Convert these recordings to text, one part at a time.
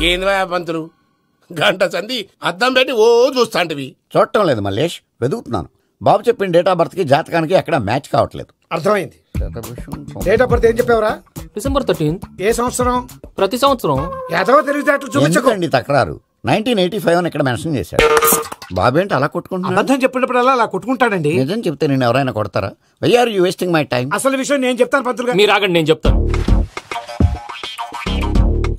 ఏంద్రా పంతులు గంట సంధి అద్దం పెట్టి ఓ చూస్తాంటివి. చూడటం లేదు మల్లేష్, వెతుకుతున్నాను. బాబు చెప్పిన డేట్ ఆఫ్ బర్త్ కి జాతకానికి ఎక్కడ మ్యాచ్ కావట్లేదు. అర్థమైంది. డేట్ ఆఫ్ బర్త్ ఏం చెప్పావురా? December 13th. ఏ సంవత్సరం? ప్రతి సంవత్సరం. ఏదో తెలివితేటలు చూపించకండి. తక్రారు 1985 అని ఇక్కడ మెన్షన్ చేశాడు. బాబు ఏంటి అలా కొట్టుకుంటున్నాడు? అబద్ధం చెప్పినప్పుడు అలా కొట్టుకుంటాడండి. నిజం చెప్తే నేను ఎవరైనా కొడతారా? Why are you wasting my time? అసలు విషయం నేను చెప్తాను పంతులు గారు. మీరు ఆగండి, నేను చెప్తాను.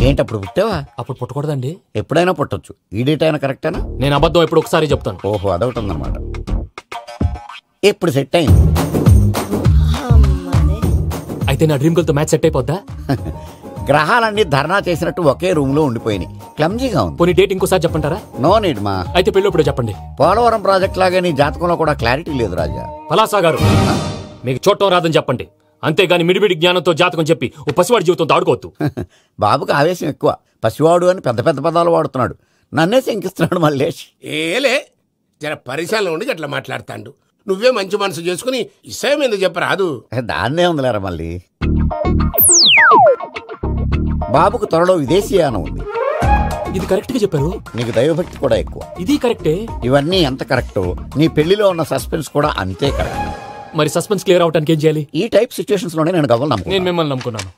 ఏంటి అప్పుడు పుట్టావా? అప్పుడు పుట్టకూడదండి. ఎప్పుడైనా పుట్టొచ్చు. ఈ డేట్ అయినా కరెక్టేనా? నేను అబద్ధం ఎప్పుడు ఒకసారి చెప్తాను. ఓహో, అదొకటి ఉందన్నమాట. ఎప్పుడు సెట్ అయింది? అయితే నా డ్రీమ్ గర్ల్ తో మ్యాచ్ సెట్ అయిపోద్దా? గ్రహాలన్నీ ధర్నా చేసినట్టు ఒకే రూమ్ లో ఉండిపోయినాయి. క్లమ్జీగా ఉంది. పోనీ డేట్ ఇంకోసారి చెప్పంటారా? నో నీడ్ మా. అయితే పెళ్ళప్పుడు చెప్పండి. పోలవరం ప్రాజెక్ట్ లాగే నీ జాతకంలో కూడా క్లారిటీ లేదు రాజా. పలాసా గారు, మీకు చూడటం రాదని చెప్పండి. అంతేగాని మిడిమిడి జ్ఞానంతో జాతకం చెప్పి ఓ పసివాడి జీవితంతో ఆడుకోవద్దు. బాబుకి ఆవేశం ఎక్కువ. పసివాడు అని పెద్ద పెద్ద పదాలు వాడుతున్నాడు. నన్నే శంకిస్తున్నాడు మల్లేష్. ఏలే జర పరిశీలన ఉండి అట్లా మాట్లాడతాండు. నువ్వే మంచి మనసు చేసుకుని ఇష్టం ఎందుకు చెప్పరాదు? దాన్నే ఉందిలేరా మళ్ళీ. బాబుకు త్వరలో విదేశీయానం ఉంది. ఇది కరెక్ట్ గా చెప్పారు. నీకు దైవభక్తి కూడా ఎక్కువ. ఇది కరెక్టే. ఇవన్నీ ఎంత కరెక్టో నీ పెళ్లిలో ఉన్న సస్పెన్స్ కూడా అంతే కరెక్ట్. మరి సస్పెన్స్ క్లియర్ అవడానికి ఏం చేయాలి? ఈ టైప్ సిచ్యువేషన్స్ లోనే నేను గవ్వలు నమ్ముకున్నాను. నేను మిమ్మల్ని నమ్ముకున్నాను.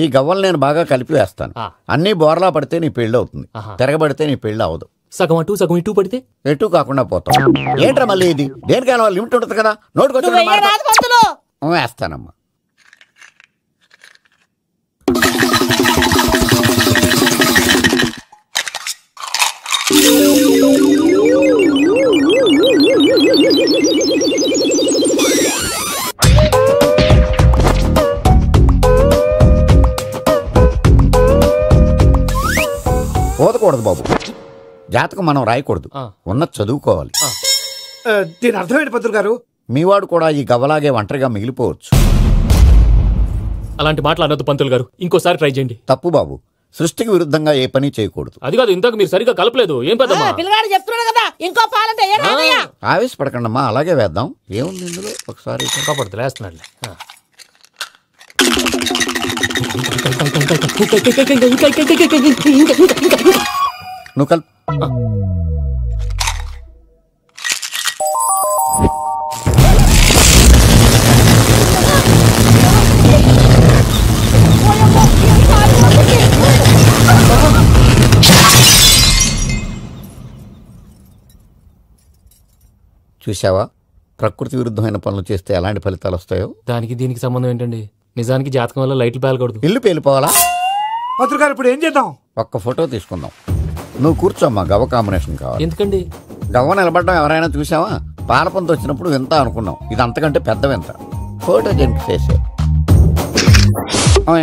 ఈ గవ్వలు నేను బాగా కలిపి వేస్తాను. అన్ని బోర్లా పడితే నీ పెళ్లి అవుతుంది, తిరగబడితే నీ పెళ్లి అవదు. సగం అటు సగం ఇటు పడితే ఎటు కాకుండా పోతాం. ఏంట్రా మళ్ళీ ఇది? దేనికైనా లిమిట్ ఉంటుంది కదా. నోటుకొచ్చి వేస్తానమ్మా. పోదకూడదు బాబు. జాతకం మనం రాయకూడదు, ఉన్న చదువుకోవాలి. దీని అర్థమైంది పంతులు గారు. మీవాడు కూడా ఈ గవ్వలాగే ఒంటరిగా మిగిలిపోవచ్చు. అలాంటి మాటలు అనొద్దు పంతులు గారు. ఇంకోసారి ట్రై చేయండి. తప్పు బాబు. సృష్టికి విరుద్ధంగా ఏ పని చేయకూడదు. అది కాదు, ఇంతకు మీరు సరిగ్గా కలపలేదు. ఏం పెద్దమ్మా? ఆవేశపడకండమ్మా, అలాగే వేద్దాం. ఏముంది ఇందులో? ఒకసారి పడుతుంది వేస్తున్నాడు. నువ్వు కల్. చూసావా, ప్రకృతి విరుద్ధమైన పనులు చేస్తే ఎలాంటి ఫలితాలు వస్తాయో. దానికి దీనికి సంబంధం ఏంటండి? నిజానికి జాతకం వల్ల లైట్లు పేలకూడదు. ఇల్లు పేలిపోవాలా? పంతులు గారు ఇప్పుడు ఏం చేద్దాం? ఒక్క ఫోటో తీసుకుందాం. నువ్వు కూర్చోమ్మా, గవ్వ కాంబినేషన్ కావాలి. ఎందుకండి? గవ్వ నిలబడడం ఎవరైనా చూసావా? పాలపంతో వచ్చినప్పుడు వింత అనుకున్నాం, ఇది అంతకంటే పెద్ద వింత. ఫోటో జెనిక్ చేసే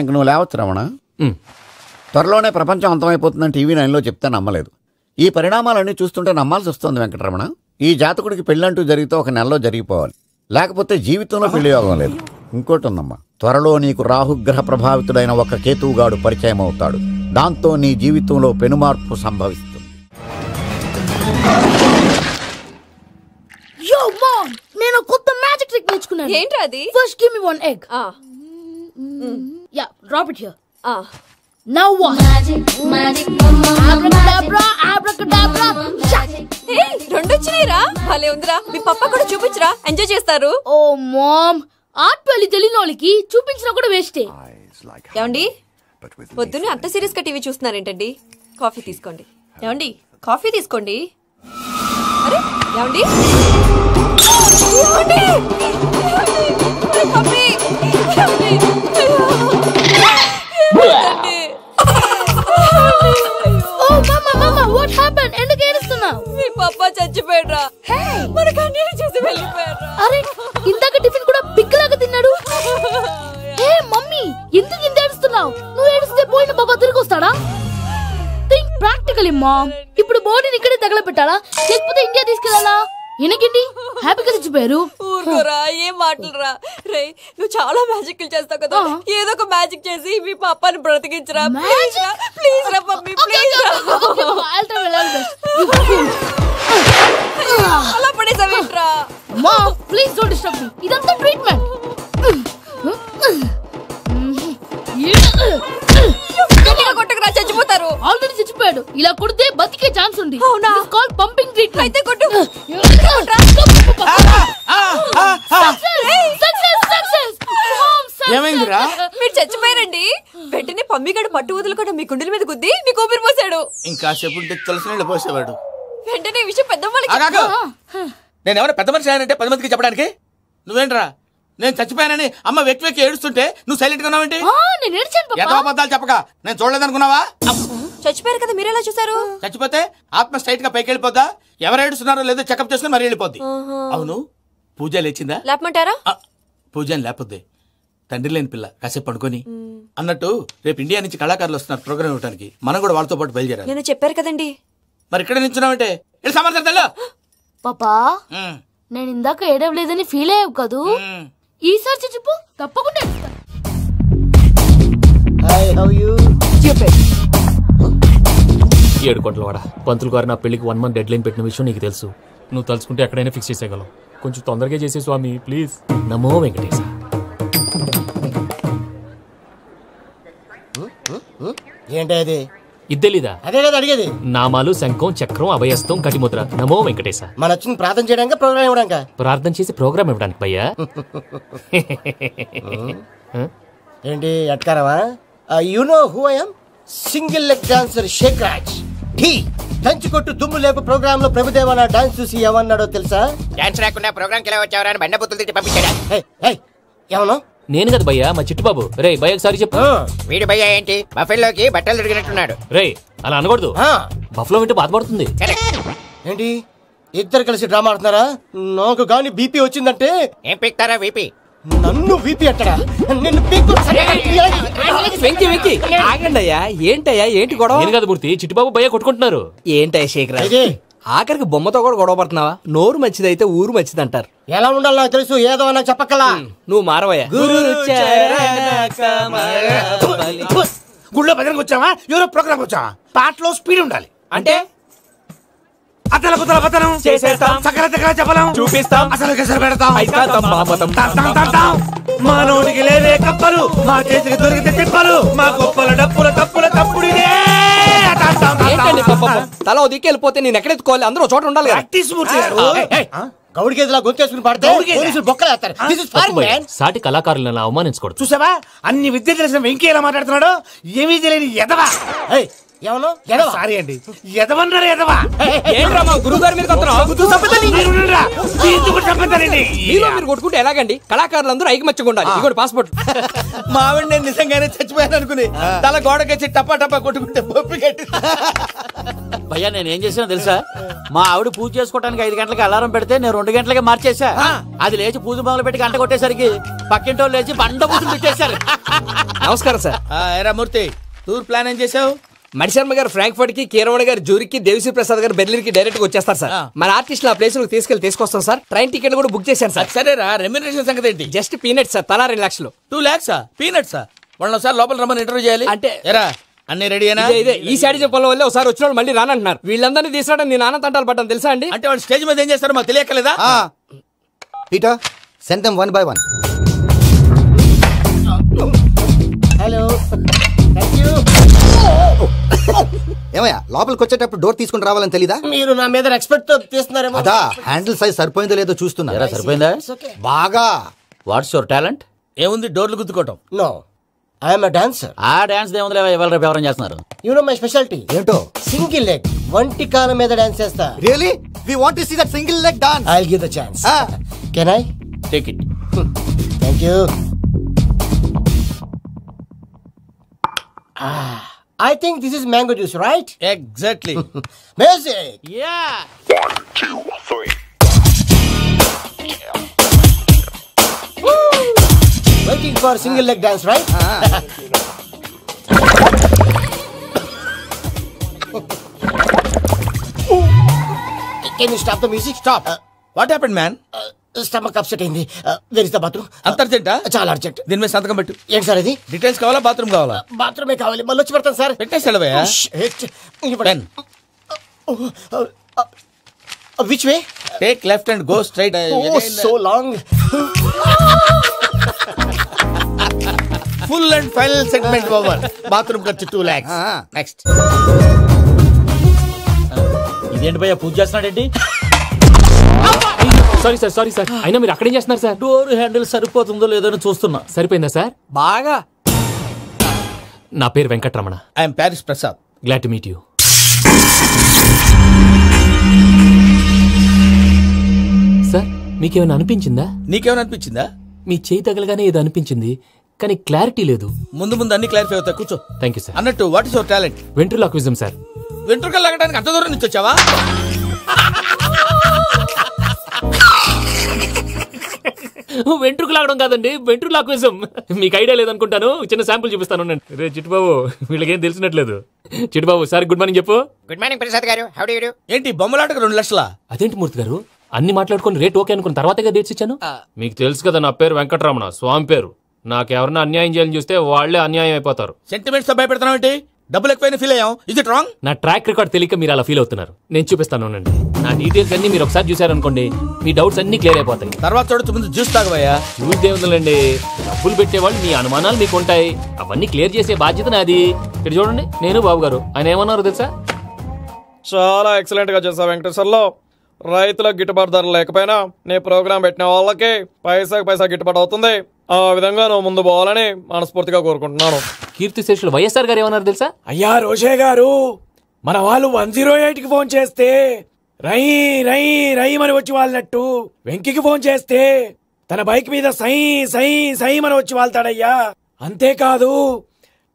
ఇంక నువ్వు లేవచ్చు రమణ. త్వరలోనే ప్రపంచం అంతమైపోతుందని టీవీ 9లో చెప్తే నమ్మలేదు. ఈ పరిణామాలన్నీ చూస్తుంటే నమ్మాల్సి వస్తుంది వెంకటరమణ. ఈ జాతకుడికి పెళ్ళంటూ జరిగితే ఒక నెలలో జరిగిపోవాలి, లేకపోతే జీవితంలో పెళ్లి యోగం లేదు. ఇంకోటి ఉందమ్మా, త్వరలో నీకు రాహుగ్రహ ప్రభావితుడైన ఒక కేతువుగాడు పరిచయం అవుతాడు. దాంతో నీ జీవితంలో పెనుమార్పు సంభవిస్తుంది. నేను కొత్త మ్యాజిక్ ట్రిక్ నేర్చుకున్నాను. ఏంట్రా అది? First give me one egg. Yeah, drop it here. Now what? Magic, abracadabra, abracadabra. Hey, రెండు వచ్చినాయిరా. భలే ఉందిరా. మీ పప్పా కూడా చూపించరా, ఎంజాయ్ చేస్తారు. ఓ మామ్, ఆర్ట్ పెళ్లి తెలియని వాళ్ళకి చూపించినా కూడా వేస్టే. ఏమండి, పొద్దున్నే అంత సీరియస్ గా టీవీ చూస్తున్నారేంటండి? కాఫీ తీసుకోండి. ఏమండి, కాఫీ తీసుకోండి. అరే ఏమండి, ఎందుకు ఏడుస్తున్నావు? మీ పప్పా చచ్చిపోయాడ్రా. మనకు అన్యాయం చేసి వెళ్ళిపోయాడ్రా. అరే, ఇందాక టిఫిన్ కూడా పిక్కలాగా తిన్నాడు. ఏ మమ్మీ, ఎందుకు ఇంత ఏడుస్తున్నావు? నువ్వు ఏడిస్తే పోయిన బాబా తిరిగి వస్తాడా? Think practically mom. ఇప్పుడు బాడీని ఇక్కడే తగలబెట్టాలా, లేకపోతే ఇండియా తీసుకెళ్లాలా? ఎనకండి హ్యాపీగా చచ్చిపోయారు. ఊరుకోరా, ఏం మాటలురా. రే, నువ్వు చాలా మ్యాజిక్ చేస్తావు కదా, ఏదో ఒక మ్యాజిక్ చేసి మీ పాపాని బ్రతికించరా. ప్లీజ్ రా మమ్మీ, ప్లీజ్ రా. అలా పడేసావేంట్రా? Mom, please don't disturb me. ఇదంతా ట్రీట్మెంట్. కొట్టకురా, చచ్చిపోతారు. ఆల్రెడీ చచ్చిపోయాడు. అవునా? It's called pumping treatment. అయితే కొట్టు. ఏమైందిరా? మీరు చచ్చిపోయారండి. వెంటనే పమ్మిగాడు పట్టు వదులుకుండా మీ గుండెల మీద గుద్ది మీకు ఊపిరి పోసాడు. ఇంకా చెప్పుంటే తులసి నీళ్ళు పోసేవాడు. వెంటనే ఈ విషయం పెద్దవాళ్ళకి నేను ఎవరైనా పెద్ద మనిషి ఆయనంటే 10 మందికి చెప్పడానికి. నువ్వేంట్రా నేను చచ్చిపోయానని అమ్మ వెక్కి వెక్కి ఏడుస్తుంటే నువ్వు సైలెంట్ గా ఉన్నావేంటి? నేను ఏడ్చాను పాపా. ఎంతో అబద్ధాలు చెప్పక నేను చూడలేదనుకున్నావా? చచ్చిపోయారు కదా మీరెలా చూసారు? చచ్చిపోతే ఆత్మ స్ట్రైట్ గా పైకి వెళ్ళిపోద్దా? ఎవరు ఏడుస్తున్నారో లేదో చెకప్ చేసుకుని మరీ వెళ్ళిపోద్ది. అవును పూజ లేచిందా? లేపమంటారా? పూజ లేకపోద్ది. తండ్రి లేని పిల్ల కాసేపు పడుకొని అన్నట్టు రేపు ఇండియా నుంచి కళాకారులు వస్తున్నారు ప్రోగ్రామ్ ఇవ్వడానికి. మనం కూడా వాళ్ళతో పాటు బయలుదేరాలి. నేను చెప్పారు కదండి. మరి ఇక్కడ నిల్చున్నావంటే సమర్థతలో పాపా నేను ఇందాక ఏడవలేదని ఫీల్ అయ్యావు కదూ. ఈసారి చెప్పు తప్పకుండా ఏడుస్తా. ఏడు కోట్ల వాడ పంతులు గారు నా పెళ్లికి 1 month డెడ్ లైన్ పెట్టిన విషయం నీకు తెలుసు. నువ్వు తలుచుకుంటే ఎక్కడైనా ఫిక్స్ చేసేయగలవు. కొంచెం తొందరగా చేసే స్వామి ప్లీజ్. నమో వెంకటేశ. ఏంటి అది? ఇద్దెలీదా? అదే కదా అడిగేది. నామాలు శంఖం చక్రం అభయస్తం కటిముద్ర. నమో వెంకటేశ. మన వచ్చింది ప్రార్థన చేయడానికి ప్రోగ్రామ్ ఇవ్వడానికి. ప్రార్థన చేసి ప్రోగ్రామ్ ఇవ్వడానికి భయ్యా. ఏంటి ఎట్కారమా? You know who I am? Single leg dancer Sheikh Raj. టీ దంచుకొట్టు దుమ్ము లేపు ప్రోగ్రామ్ లో ప్రభుదేవ నా డాన్స్ చూసి ఏమన్నాడో తెలుసా? డాన్స్ రాకుండా ప్రోగ్రామ్ కి ఎలా వచ్చావరా అని బండబుద్ధులు తిట్టి పంపించాడా? ఏమన్నా? నేను కదా భయ్యా మా చిట్టుబాబు. రే భయ్య ఒకసారి చెప్పు. వీడి భయ్య ఏంటి బఫెల్లోకి బట్టలు తిరిగినట్టున్నాడు. రే అలా అనకూడదు. బఫ్లో వింటే బాధపడుతుంది. ఏంటి ఇద్దరు కలిసి డ్రామా ఆడుతున్నారా? నాకు గాని బీపీ వచ్చిందంటే ఏం పీక్తారా వీపీ? నన్ను బీపీ అట్టడా? నిన్ను వెంకీ వెంకీ ఆగండి అయ్యా. ఏంటయ్యా ఏంటి గొడవ? నేను కదా మూర్తి చిట్టుబాబు భయ్య కొట్టుకుంటున్నారు. ఏంటయ్యా శేఖర్ ఆఖరికి బొమ్మతో కూడా గొడవ పడుతున్నావా? నోరు మంచిదైతే ఊరు మంచిది అంటారు. ఎలా ఉండాలి నాకు తెలుసు, ఏదో నాకు చెప్పక్కలా. నువ్వు మారవయ్యా. గుళ్ళో భజనకు వచ్చావా? ఎవరో ప్రోగ్రామ్ వచ్చావా? పాటలో స్పీడ్ ఉండాలి. అంటే అతల కుతల పతనం చేసేస్తాం, సకల దగ్గర చెప్పలేం, చూపిస్తాం, అసలు గెసరు పెడతాం, అయితాం, బాపతం. మానవుడికి లేవే కప్పలు, మా చేతికి దొరికితే తిప్పలు, మా గొప్పల డప్పుల తప్పుల తప్పుడిదే. ఏంటండి తల ఓ దిక్కు వెళ్ళిపోతే నేను ఎక్కడెత్తుకోవాలి? అందరూ చోట ఉండాలి కదా. గౌడి గేదెలా గొంతేసుకుని పాడితే పోలీసులు బొక్కలు వేస్తారు. This is foreign, man. సాటి కళాకారులను అవమానించకూడదు. చూసావా అన్ని విద్య తెలిసిన వెంకీ ఎలా మాట్లాడుతున్నాడు? ఏమీ తెలియని ఎదవా. ఏమన్నా సారీ అండి, ఎదవన్నారు ఎదవా. ఏంట్రా మా గురువు గారి మీద మీరు కొట్టుకుంటే ఎలాగండి? కళాకారులందరూ ఐకమత్యంగా ఉండాలి. ఇదిగోండి పాస్పోర్ట్. మా ఆవిడ నేను నిజంగానే చచ్చిపోయాను అనుకుని తల గోడకొచ్చి టపా టపా కొట్టుకుంటే బొప్పి కట్టి. భయ్యా నేను ఏం చేసినా తెలుసా? మా ఆవిడ పూజ చేసుకోవడానికి 5 గంటలకి అలారం పెడితే నేను 2 గంటలకి మార్చేసా. అది లేచి పూజ మొదలు పెట్టి గంట కొట్టేసరికి పక్కింటి వాళ్ళు లేచి బండ పూజలు పెట్టేశారు. నమస్కారం సార్. ఏరా మూర్తి టూర్ ప్లాన్ ఏం చేసావు? మణిశర్మ గారు ఫ్రాంక్ఫర్ట్ కి, కీరవాణి గారు జూరిక్ కి, దేవిశ్రీ ప్రసాద్ గారు బెర్లిన్ కి డైరెక్ట్ గా వచ్చేస్తారు సార్. మన ఆర్టిస్ట్ ఆ ప్లేస్ తీసుకొస్తాం సార్. ట్రైన్ టికెట్ కూడా బుక్ చేశాను సార్. సరేరా రెమ్యూనరేషన్ సంగతి ఏంటి? Just peanuts sir. తలా 2 లక్షలు. 2 lakhs పీనట్స్. వాళ్ళని ఒకసారి లోపల రమ్మని ఇంటర్వ్యూ చేయాలి. అంటే ఎరా అన్ని రెడీ అయినా? ఇదే ఈ సైడ్ చెప్పడం వల్ల ఒకసారి వచ్చిన వాళ్ళు మళ్ళీ రానంటున్నారు. వీళ్ళందరినీ తీసుకురావడం నేను నాన్న తంటాలు పడ్డాను తెలుసా అండి? అంటే వాళ్ళు స్టేజ్ మీద ఏం చేస్తారో మాకు తెలియక్కలేదా? Peter, send them one by one. Hello thank you. ఏమయ్యా లోపలికి వచ్చేటప్పుడు డోర్ తీసుకుని రావాలని తెలీదా? మీరు నా మీద ఎక్స్పెక్ట్ తో తీస్తున్నారేమో. అదా హ్యాండిల్ సైజ్ సరిపోయిందో లేదో చూస్తున్నా. సరిపోయిందా? బాగా. What's your talent? ఏముంది డోర్లు గుద్దుకోవటం. No I am a dancer. ఆ డాన్స్ దేవుందిలే ఇవాళ రేపు ఎవరైనా చేస్తున్నారు. యు నో మై స్పెషాలిటీ ఏంటో? సింగిల్ లెగ్ వంటి కాలం మీద డాన్స్ చేస్తా. Really? We want to see that single leg dance. I'll give the chance. Can I? Take it. Thank you. I think this is mango juice, right? Exactly. Music. Yeah. 1, 2, 3. Waiting for single leg dance, right? Can you stop the music? Stop. What happened, man? Stomach upset అయింది. Where is the bathroom? అంత అర్జెంటా? చాలా urgent. దీని మీద సంతకం పెట్టు. ఏంటి sir ఇది? Details కావాలా బాత్రూమ్ కావాలా? బాత్రూమే కావాలి. మళ్ళీ వచ్చి పెడతాను సార్. పెట్టేసాడవయ్యా. Pen. Which way? Take left and go straight. Oh, so long. Full and final segment over. Bathroom ఖర్చు 2 lakhs. Next. ఇదేంటి భయ్యా పూజ చేస్తున్నాడేంటి? సారీ సార్ అయినా మీరు అక్కడేం చేస్తున్నారు సార్? డోర్ హ్యాండిల్ సరిపోతుందో లేదో అని చూస్తున్నా. సరిపోయిందా సార్? బాగా. నా పేరు Venkataramana. I'm Paris Prasad. Glad to meet you. Sir మీకేమైనా అనిపించిందా? నీకేమైనా అనిపించిందా? మీ చేయి తగలగానే ఏదో అనిపించింది, కానీ క్లారిటీ లేదు. ముందు అన్ని క్లారిఫై అవుతాయి, కూర్చో. Thank you sir. అన్నట్టు what is your talent? Ventriloquism sir. వెంట్రుకలు లాగడానికి అంత దూరం నుంచి వచ్చావా? వెంట్రుకు లాగడం కాదండి, వెంట్రులాక్విజం. మీకు ఐడియా లేదనుకుంటాను, చిన్న శాంపుల్ చూపిస్తాను. రే చిట్టుబాబు, వీళ్ళకేం తెలిసినట్లేదు. చిట్టుబాబు సార్ గుడ్ మార్నింగ్ చెప్పు. Good morning Prasad garu. How do you do? ఏంటి బొమ్మలాటకు 2 లక్షలా? అదేంటి మూర్తి గారు, అన్ని మాట్లాడుకుని రేట్ ఓకే అనుకున్న తర్వాతగా డేట్స్ ఇచ్చాను. మీకు తెలుసు కదా నా పేరు వెంకటరమణ, స్వామి పేరు. నాకెవరన్నా అన్యాయం చేయాలని చూస్తే వాళ్లే అన్యాయం అయిపోతారు. సెంటిమెంట్స్ తో భయపెడతావు ఏంటి? డబ్బులు ఎక్కువైనా ఫీల్ అయ్యాం. Is it wrong? నా ట్రాక్ రికార్డ్ తెలియక మీరు అలా ఫీల్ అవుతున్నారు. నేను చూపిస్తాను అండి. నా డీటెయిల్స్ అన్ని మీరు ఒకసారి చూసారనుకోండి, మీ డౌట్స్ అన్ని క్లియర్ అయిపోతాయి. తర్వాత చూడొచ్చు, ముందు జ్యూస్ తాగబోయా. జ్యూస్ దేవుందండి, డబ్బులు పెట్టేవాళ్ళు మీ అనుమానాలు మీకు ఉంటాయి, అవన్నీ క్లియర్ చేసే బాధ్యత నాది. ఇక్కడ చూడండి, నేను బాబు గారు. ఆయన ఏమన్నారు తెలుసా? చాలా ఎక్సలెంట్ గా చేశావు వెంకటేశ్వర్లో. రైతులకు గిట్టుబాటు ధర లేకపోయినా నీ ప్రోగ్రాం పెట్టిన వాళ్ళకి పైసాకి పైసా గిట్టుబాటు అవుతుంది. ఆ విధంగా నువ్వు ముందు పోవాలని మనస్ఫూర్తిగా కోరుకుంటున్నాను. కీర్తి శేషులు వైఎస్ఆర్ గారు ఏమన్నారు తెలుసా? అయ్యా రోషే గారు, మన వాళ్ళు 108కి ఫోన్ చేస్తే రై రై రై అని వచ్చి వాళ్ళనట్టు, వెంకికి ఫోన్ చేస్తే తన బైక్ మీద సై సై సై అని వచ్చి వాళ్తాడయ్యా. అంతేకాదు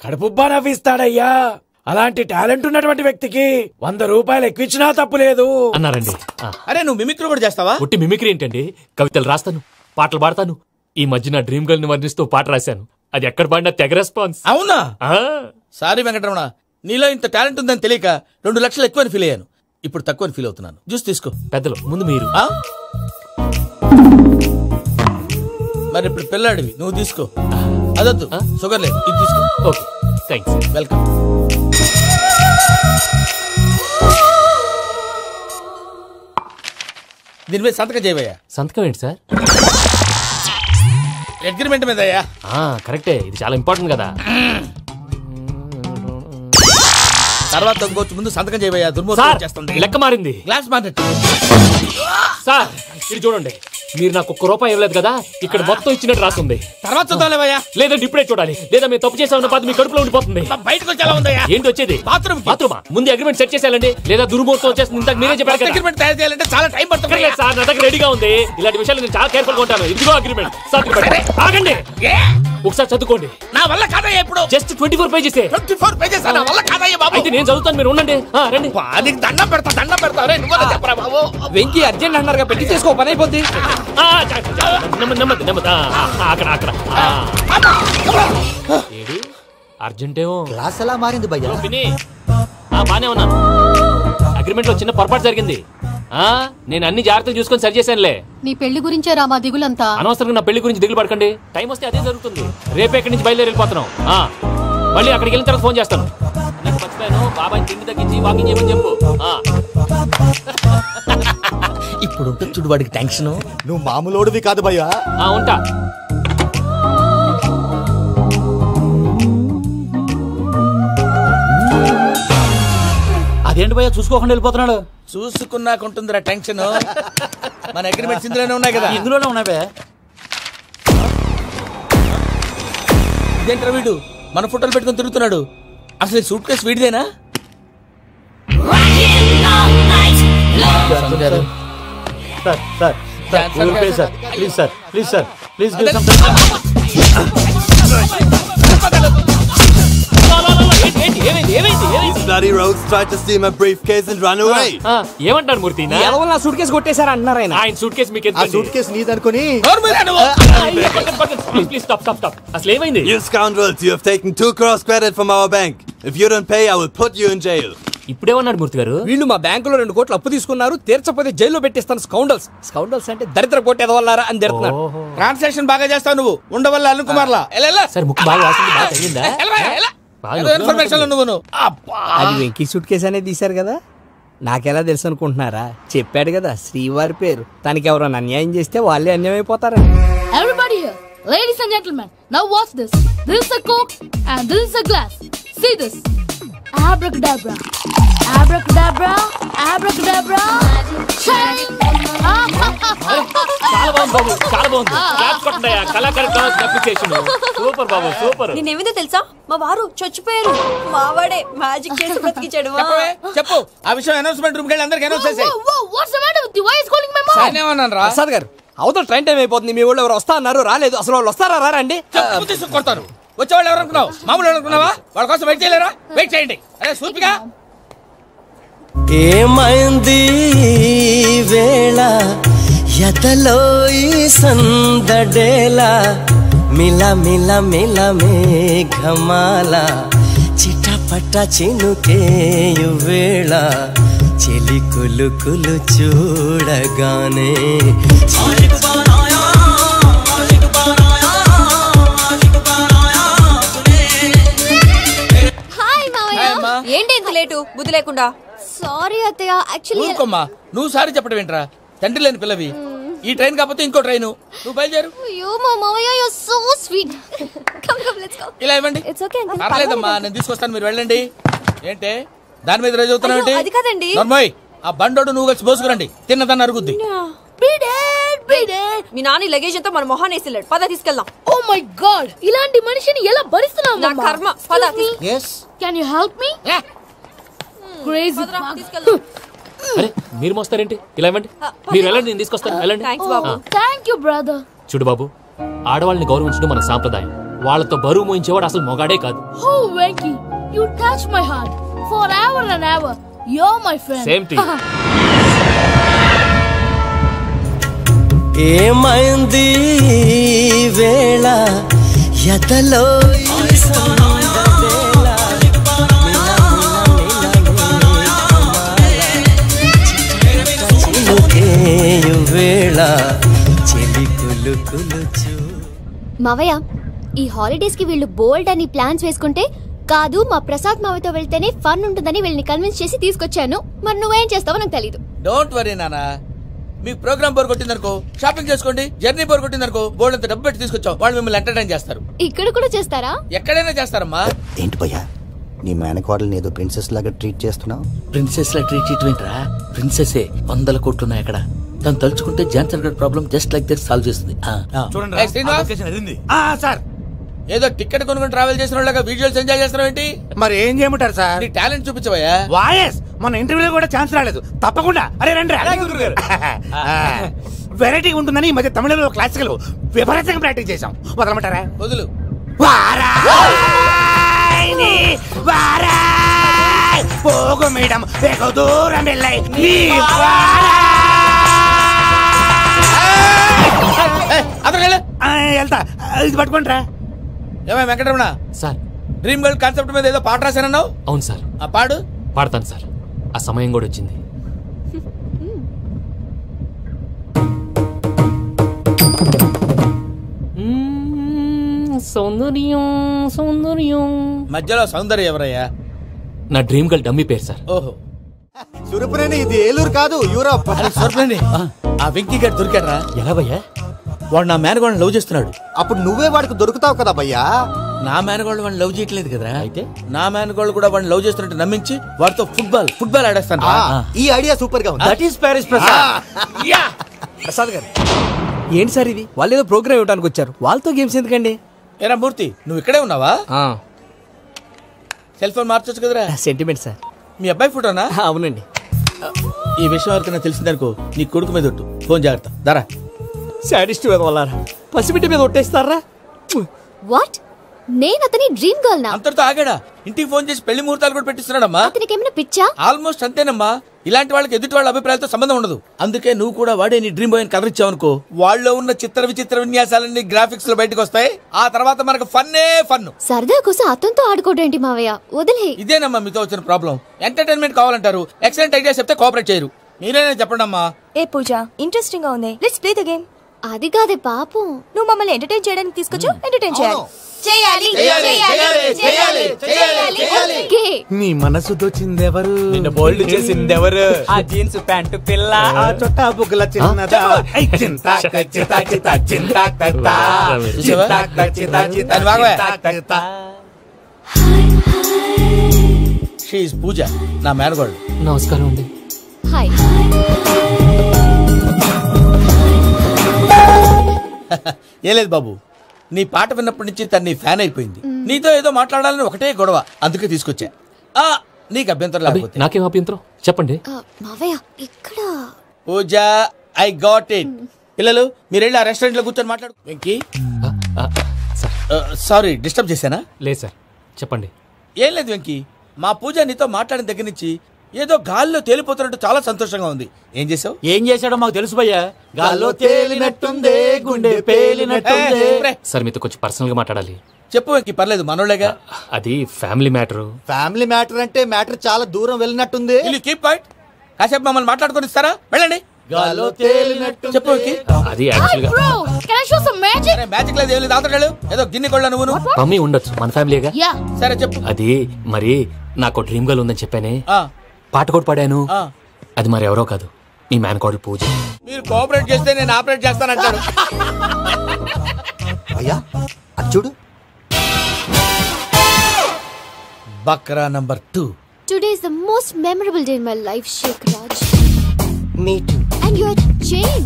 కడుపుబ్బా నవ్విస్తాడయ్యా. అలాంటి టాలెంట్ ఉన్నటువంటి వ్యక్తికి 100 రూపాయలు ఎక్కువ ఇచ్చినా తప్పు లేదు అన్నారండి. అరే నువ్వు మిమిక్రీ కూడా చేస్తావా? ఉట్టి మిమిక్రీ ఏంటండి, కవితలు రాస్తాను, పాటలు పాడతాను. ఈ మధ్య నా డ్రీమ్ గర్ల్ ని వర్ణిస్తూ పాట రాశాను, అది ఎక్కడ పాడినా తెగ రెస్పాన్స్. అవునా? సారీ వెంకటరమణ, నీలో ఇంత టాలెంట్ ఉందని తెలియక 2 లక్షలు ఎక్కువని ఫీల్ అయ్యాను. ఇప్పుడు తక్కువని ఫీల్ అవుతున్నాను. జ్యూస్ తీసుకో. పెద్దలు ముందు మీరు. మరి ఇప్పుడు పిల్లాడివి, నువ్వు తీసుకో. అదొద్దు, షుగర్ లేదు, ఇది తీసుకో. Okay thanks, welcome. దీని మీద సంతకం చేయవయ్యా. సంతకం ఏంటి సార్? అగ్రిమెంట్ మీద అయ్యా. కరెక్టే, ఇది చాలా ఇంపార్టెంట్ కదా. తర్వాత ఇంకొచ్చు, ముందు సంతకం చేయవయ్యా. దుర్మోహం చేస్తుంది. లెక్క మారింది. గ్లాస్ మార్కెట్ సార్ ఇది చూడండి, మీరు నాకు 1 రూపాయి ఇవ్వలేదు కదా, ఇక్కడ మొత్తం ఇచ్చినట్టు రాస్తుంది. తర్వాత చూద్దాంలేవయ్యా. లేదంటే ఇప్పుడే చూడాలి, లేదా మీరు తప్పు చేసామన్న బాధ మీ కడుపులో ఉండిపోతుంది. బయటకు వచ్చేలా ఉందయ్యా. ఏంటి వచ్చేది? బాత్రూమా? ముందు అగ్రిమెంట్ సెట్ చేసేయాలండి, లేదా దుర్మూర్తం వచ్చేస్తుంది. ఇంతకు మీరే చెప్పారు కదా అగ్రిమెంట్ తయారు చేయాలంటే చాలా టైం పడుతుంది సార్. నా దగ్గర రెడీగా ఉంది. ఇలాంటి విషయాలు నేను చాలా కేర్ఫుల్ గా ఉంటాను. ఇదిగో అగ్రిమెంట్. ఆగండి, ఒకసారి చదువుకోండి. నా వల్ల కాదయ్యా. ఇప్పుడు జస్ట్ 24 పేజెస్. 24 పేజెస్ నా వల్ల కాదయ్యా బాబు. అయితే నేను చదువుతాను, మీరు ఉండండి. రండి. నీకు దండం పెడతా. రే నువ్వు చెప్పరా బాబు. వెంకీ అర్జెంట్ అన్నారుగా, పెట్టి చేసుకో, పని అయిపోద్ది. నెమ్మది. అక్కడ ఏడి అర్జెంటేమో. క్లాస్ ఎలా మారింది భయ్యా? బానే ఉన్నాను. అగ్రిమెంట్ లో చిన్న పొరపాటు జరిగింది. నేను అన్ని జాగ్రత్తలు చూసుకొని సరి చేశానులే. నీ పెళ్లి గురించే రా మా దిగులంతా. అనవసరంగా నా పెళ్లి గురించి దిగులు పడకండి. టైం వస్తే అదే జరుగుతుంది. రేపే ఇక్కడి నుంచి బయలుదేరి వెళ్ళిపోతున్నాం. మళ్ళీ అక్కడికి వెళ్ళిన తర్వాత ఫోన్ చేస్తాను. నాకు మర్చిపోయాను, బాబాయ్ తిండి తగ్గించి వాకింగ్ చేయమని చెప్పు. ఇప్పుడు ఉంటుంది చూడు వాడికి టెన్షన్. నువ్వు మామూలోడివి కాదు భయ్యా. ఉంటా. అదేంటి భయ్యా చూసుకోకుండా వెళ్ళిపోతున్నాడు? చూసుకున్నాకుంటుందిరా టెన్షన్. మన అగ్రిమెంట్స్ ఇందులోనే ఉన్నాయి కదా. ఇందులోనే ఉన్నాయి బే. ఇదేంట్రా వీడు మన ఫోటోలు పెట్టుకొని తిరుగుతున్నాడు? అసలు సూట్ కేసు వీడిదేనా? ఏమంటారు మూర్తి? నా సూట్ కేసు కొట్టేశారు అంటున్నారు ఆయన. ఆయన సూట్ కేసు మీకు సూట్ కేసు నీదనుకుని. అసలు ఏమైంది? You scoundrels, you have taken 2 crores credit from our bank. If you don't pay, I will put you in jail. ఇప్పుడేమన్నాడు మూర్తి గారు? వీళ్ళు మా బ్యాంకులో 2 కోట్లు అప్పు తీసుకున్నారు, తీర్చపోతే జైల్లో పెట్టిస్తాను. స్కౌండల్స్ అంటే దరిద్ర కొట్టేదవల్లారా అని తిడుతున్నారు. ట్రాన్సాక్షన్ బాగా చేస్తావు నువ్వు. ఉండవల్ల అల్లు కుమార్లా. సరే ముక్కు బాగా వాసింది, బాగా తగ్గిందా? అది వెంకీ సూట్ కేసు అనేది తీశారు కదా, నాకెలా తెలుసు అనుకుంటున్నారా? చెప్పాడు కదా శ్రీవారి పేరు. తనకి ఎవరైనా అన్యాయం చేస్తే వాళ్ళే అన్యాయం అయిపోతారు. Everybody here, ladies and gentlemen, now watch this. This is a Coke and this is a glass. See this. Abracadabra. Abracadabra, abracadabra. చాలా బాగుంది బాబు, చాలా బాగుంది. క్లాప్స్ కొట్టండి, కళాకారు అప్లికేషన్ సూపర్ బాబు, సూపర్. నేనేమిందో తెలుసా, మా వారు చచ్చిపోయారు, మావాడే మ్యాజిక్ చేసి బ్రతికించాడు. చెప్పు ఆ విషయం అనౌన్స్మెంట్ రూమ్ కి వెళ్ళి అందరికి అనౌన్స్ చేసేయ్. What's the matter with you? Why is calling my mom? నేనేమన్నాను రా ప్రసాద్ గారు, అవతల ట్రైన్ టైం అయిపోతుంది. మీ ఊళ్ళో ఎవరు వస్తా అన్నారు, రాలేదు. అసలు వాళ్ళు వస్తారా రారా అండి? తీసుకు కొడతారు. వచ్చేవాళ్ళు ఎవరు అనుకున్నావు? మామూలు అనుకున్నావా? వాళ్ళ కోసం వెయిట్ చేయలేరా? వెయిట్ చేయండి. అరే సూపిగా ఏమైంది వేళ ఎదలో ఈ సందడేలా మిల మిల మిల మేఘమాల చిటపట చినుకేయు వేళ చెలి కులు కులు చూడగానే ఏంటి ఇంత లేటు బుద్ధి లేకుండా? సారీ అత్తయ్య, యాక్చువల్లీ ఊరుకోమ్మా, నువ్వు సారీ చెప్పడం ఏంట్రా? తండ్రి లేని పిల్లవి. ఈ ట్రైన్ కాకపోతే ఇంకో ట్రైన్, నువ్వు బయలుదేరు. అయ్యో మా మావయ్య, you are so sweet. Come come let's go. ఇలా ఇవ్వండి. It's okay uncle. పర్లేదమ్మా, నేను తీసుకొస్తాను, మీరు వెళ్ళండి. ఏంటే దాని మీద రోజు అవుతున్నావు ఏంటి? అది కాదండి. నర్మోయ్, ఆ బండోడు నువ్వు కలిసి పోసుకురండి, తిన్నదాన్ని అరుగుద్ది. మీ నాని లగేజ్ అంతా మన మొహాన్ని వేసిల్లాడు, పద తీసుకెళ్దాం. ఓ మై గాడ్, ఇలాంటి మనిషిని ఎలా భరిస్తున్నావు? నా కర్మ. పద. yes can you help me? Crazy. తీసుకెళ్దాం. అరే మీరు మోస్తారేంటి? ఇలా ఇవ్వండి, మీరు వెళ్ళండి, నేను తీసుకొస్తాను. వెళ్ళండి. Thanks Babu. Thank you brother. చూడు బాబు, ఆడవాళ్ళని గౌరవించడం మన సాంప్రదాయం. వాళ్ళతో బరువు మోయించేవాడు అసలు మొగాడే కాదు. Oh Venki, you touch my heart forever and ever. You're my friend. Same to you. ఏమైంది వేళ ఎదలో ఈ సందడేలా చినుకేయు వేళ చెలి కులు కులు చూ. మావయ్య, ఈ హాలిడేస్ కి వీళ్ళు బోల్డ్ అని ప్లాన్స్ వేసుకుంటే కాదు మా ప్రసాద్ మావయ్యతో వెళ్తేనే ఫన్ ఉంటుందని వీళ్ళని కన్విన్స్ చేసి తీసుకొచ్చాను. మరి నువ్వేం చేస్తావో నాకు తెలీదు. డోంట్ వరీ నానా, మీకు ప్రోగ్రామ్ బోర్ కొట్టిందనుకో షాపింగ్ చేసుకోండి, జర్నీ బోర్ కొట్టిందనుకో బోర్డు అంత డబ్బు పెట్టి తీసుకొచ్చాం, వాళ్ళు మిమ్మల్ని ఎంటర్టైన్ చేస్తారు. ఇక్కడ కూడా చేస్తారా? ఎక్కడైనా చేస్తారమ్మా. ఏంటి భయ్యా, నీ మేనకోడల్ని ఏదో ప్రిన్సెస్ లాగా ట్రీట్ చేస్తున్నావు? ప్రిన్సెస్ లా ట్రీట్ చేయటమేంట్రా? ప్రిన్సెస్ 100 కోట్లు ఉన్నాయి అక్కడ. తను తలుచుకుంటే జాన్సన్ గడ్ problem just like that solve చేస్తుంది. చూడండి సార్, ఏదో టికెట్ కొనుక్కొని ట్రావెల్ చేసిన వాళ్ళగా విజువల్స్ ఎంజాయ్ చేస్తున్నావు ఏంటి? మరి ఏం చేయమంటారు సార్? నీ టాలెంట్ చూపించవయ్యా. వాయస్ మన ఇంటర్వ్యూలో కూడా ఛాన్స్ రాలేదు. తప్పకుండా అరే రండి. వెరైటీ ఉంటుందని ఈ మధ్య తమిళంలో క్లాసికల్ విపరీతంగా ప్రాక్టీస్ చేసాం. వదలమంటారా? వదులు. పోగు మేడం వెగు దూరం వెళ్ళాయి. వెళ్తా, ఇది పట్టుకుంటారా? ఏమై Venkataramana sir, dream girl concept మీద ఏదో పాట రాశానన్నావు? అవును సార్. ఆ పాడు. పాడతాను సార్, ఆ సమయం కూడా వచ్చింది. సౌందర్యం సౌందర్యం. మధ్యలో సౌందర్యం ఎవరయ్యా? నా డ్రీమ్ గర్ల్ డమ్మీ పేరు సార్. ఓహో, సురపురేని ఇది ఏలూరు కాదు, యూరోప్. సురపురేని ఆ వెంకీ గారు దొరికాడరా? ఎలా భయ్యా? వాడు నా మేనగోళ్ళని లవ్ చేస్తున్నాడు. అప్పుడు నువ్వే వాడికి దొరుకుతావు కదా భయ్యా. నా మేనగోళ్ళు వాడిని లవ్ చేయట్లేదు కదా. అయితే నా మేనగోళ్ళు కూడా వాడిని లవ్ చేస్తున్నట్టు నమ్మించి వాడితో ఫుట్బాల్ ఆడేస్తాను. ఈ ఐడియా సూపర్ గా ఉంది. That is Paris Prasad. Prasad గారు, ఏంటి సార్ ఇది? వాళ్ళు ఏదో ప్రోగ్రామ్ ఇవ్వడానికి వచ్చారు, వాళ్ళతో గేమ్స్ ఎందుకండి? ఏరా మూర్తి, నువ్వు ఇక్కడే ఉన్నావా? సెల్ ఫోన్ మార్చొచ్చు కదరా. Sentiment sir. మీ అబ్బాయి ఫోటోనా? అవునండి. ఈ విషయం ఎవరికైనా తెలిసిందనుకో నీ కొడుకు మీద ఒట్టు. ఫోన్ జాగ్రత్త. దారా. సాడిస్ట్ మీద వాళ్ళారా, పసిబిడ్డ మీద ఒట్టేస్తారా? వాట్? నేను అతని డ్రీమ్ గర్ల్ నా? అంతటితో ఆగాడా? ఇంటికి ఫోన్ చేసి పెళ్లి ముహూర్తాలు కూడా పెట్టిస్తున్నాడమ్మా. అతనికి ఏమైనా పిచ్చా? ఆల్మోస్ట్ అంతేనమ్మా. ఇలాంటి వాళ్ళకి ఎదుటి వాళ్ళ అభిప్రాయాలతో సంబంధం ఉండదు. అందుకే నువ్వు కూడా వాడే నీ డ్రీమ్ బాయ్ అని కవర్ ఇచ్చావనుకో, వాళ్ళలో ఉన్న చిత్ర విచిత్ర విన్యాసాలన్నీ గ్రాఫిక్స్ లో బయటకు వస్తాయి. ఆ తర్వాత మనకు ఫన్నే ఫన్. సరదా కోసం అతనితో ఆడుకోవడం మావయ్య, వదిలే. ఇదేనమ్మా మీతో వచ్చిన ప్రాబ్లం. ఎంటర్టైన్మెంట్ కావాలంటారు, ఎక్సలెంట్ ఐడియా చెప్తే కోఆపరేట్ చేయరు. మీరేనా చెప్పండి అమ్మా. ఏ పూజ, ఇంట్రెస్టింగ్ గా ఉంది, లెట్స్ ప్లే ద గేమ్. అది కాదే పాపం, నువ్వు మమ్మల్ని ఎంటర్టైన్ చేయడానికి తీసుకొచ్చు, ఎంటర్టైన్ చేయాలి. నీ మనసు దోచిందెవరు? నిన్న బోల్డ్ చేసిందెవరు? ఆ జీన్స్ ప్యాంటు పిల్ల, ఆ చొట్టా బుగ్గల చిన్నదా. షీఈ్ పూజ, నా మేనగోళ్ళు. నమస్కారం అండి. హాయ్. ఏం లేదు బాబు, నీ పాట విన్నప్పటి నుంచి తను నీ ఫ్యాన్ అయిపోయింది. నీతో ఏదో మాట్లాడాలని ఒకటే గొడవ, అందుకే తీసుకొచ్చా. నీకు అభ్యంతరం లేకపోతే. నాకేం అభ్యంతరం చెప్పండి. మావయ్య ఇక్కడ పూజ, ఐ గాట్ ఇట్. పిల్లలు మీరు వెళ్ళి ఆ రెస్టారెంట్ లో కూర్చొని మాట్లాడు. వెంకీ, సారీ డిస్టర్బ్ చేశానా? లేదు సార్, చెప్పండి. ఏం లేదు వెంకీ, మా పూజ నీతో మాట్లాడిన దగ్గర నుంచి ఏదో గాల్లో తేలిపోతున్నట్టు చాలా సంతోషంగా ఉంది. ఏం చేసావు? ఏం చేశాడో మాకు తెలుసు భయ్యా. గాల్లో తేలినట్టుందే, గుండె పేలినట్టుందే. సార్ మీతో కొంచెం పర్సనల్ గా మాట్లాడాలి. చెప్పు వెంకీ, పర్లేదు మనోళ్ళేగా. అది ఫ్యామిలీ మ్యాటర్. ఫ్యామిలీ మ్యాటర్ అంటే మ్యాటర్ చాలా దూరం వెళ్ళినట్టుంది. Keep quiet. కాసేపు మమ్మల్ని మాట్లాడుకొని ఇస్తారా? వెళ్ళండి. గాల్లో తేలినట్టు చెప్పు వెంకీ. అది యాక్చువల్ గా మ్యాజిక్ లేదు, ఏం లేదు. ఆతడాలు ఏదో గిన్నె కొళ్ళ నువ్వు. మమ్మీ ఉండొచ్చు, మన ఫ్యామిలీగా. సరే చెప్పు. అది మరి నాకు డ్రీమ్ గర్ల్ ఉందని చెప్పానే, పాట కూడా పాడాను. అది మరి ఎవరో కాదు, మీ మేనకోడలు పూజ. మీరు కోఆపరేట్ చేస్తే నేను ఆపరేట్ చేస్తానంటాడు. అయ్యా అది చూడు. Bakra number 2. Today is the most memorable day in my life, Sheikh Raj. Me too. And your chain,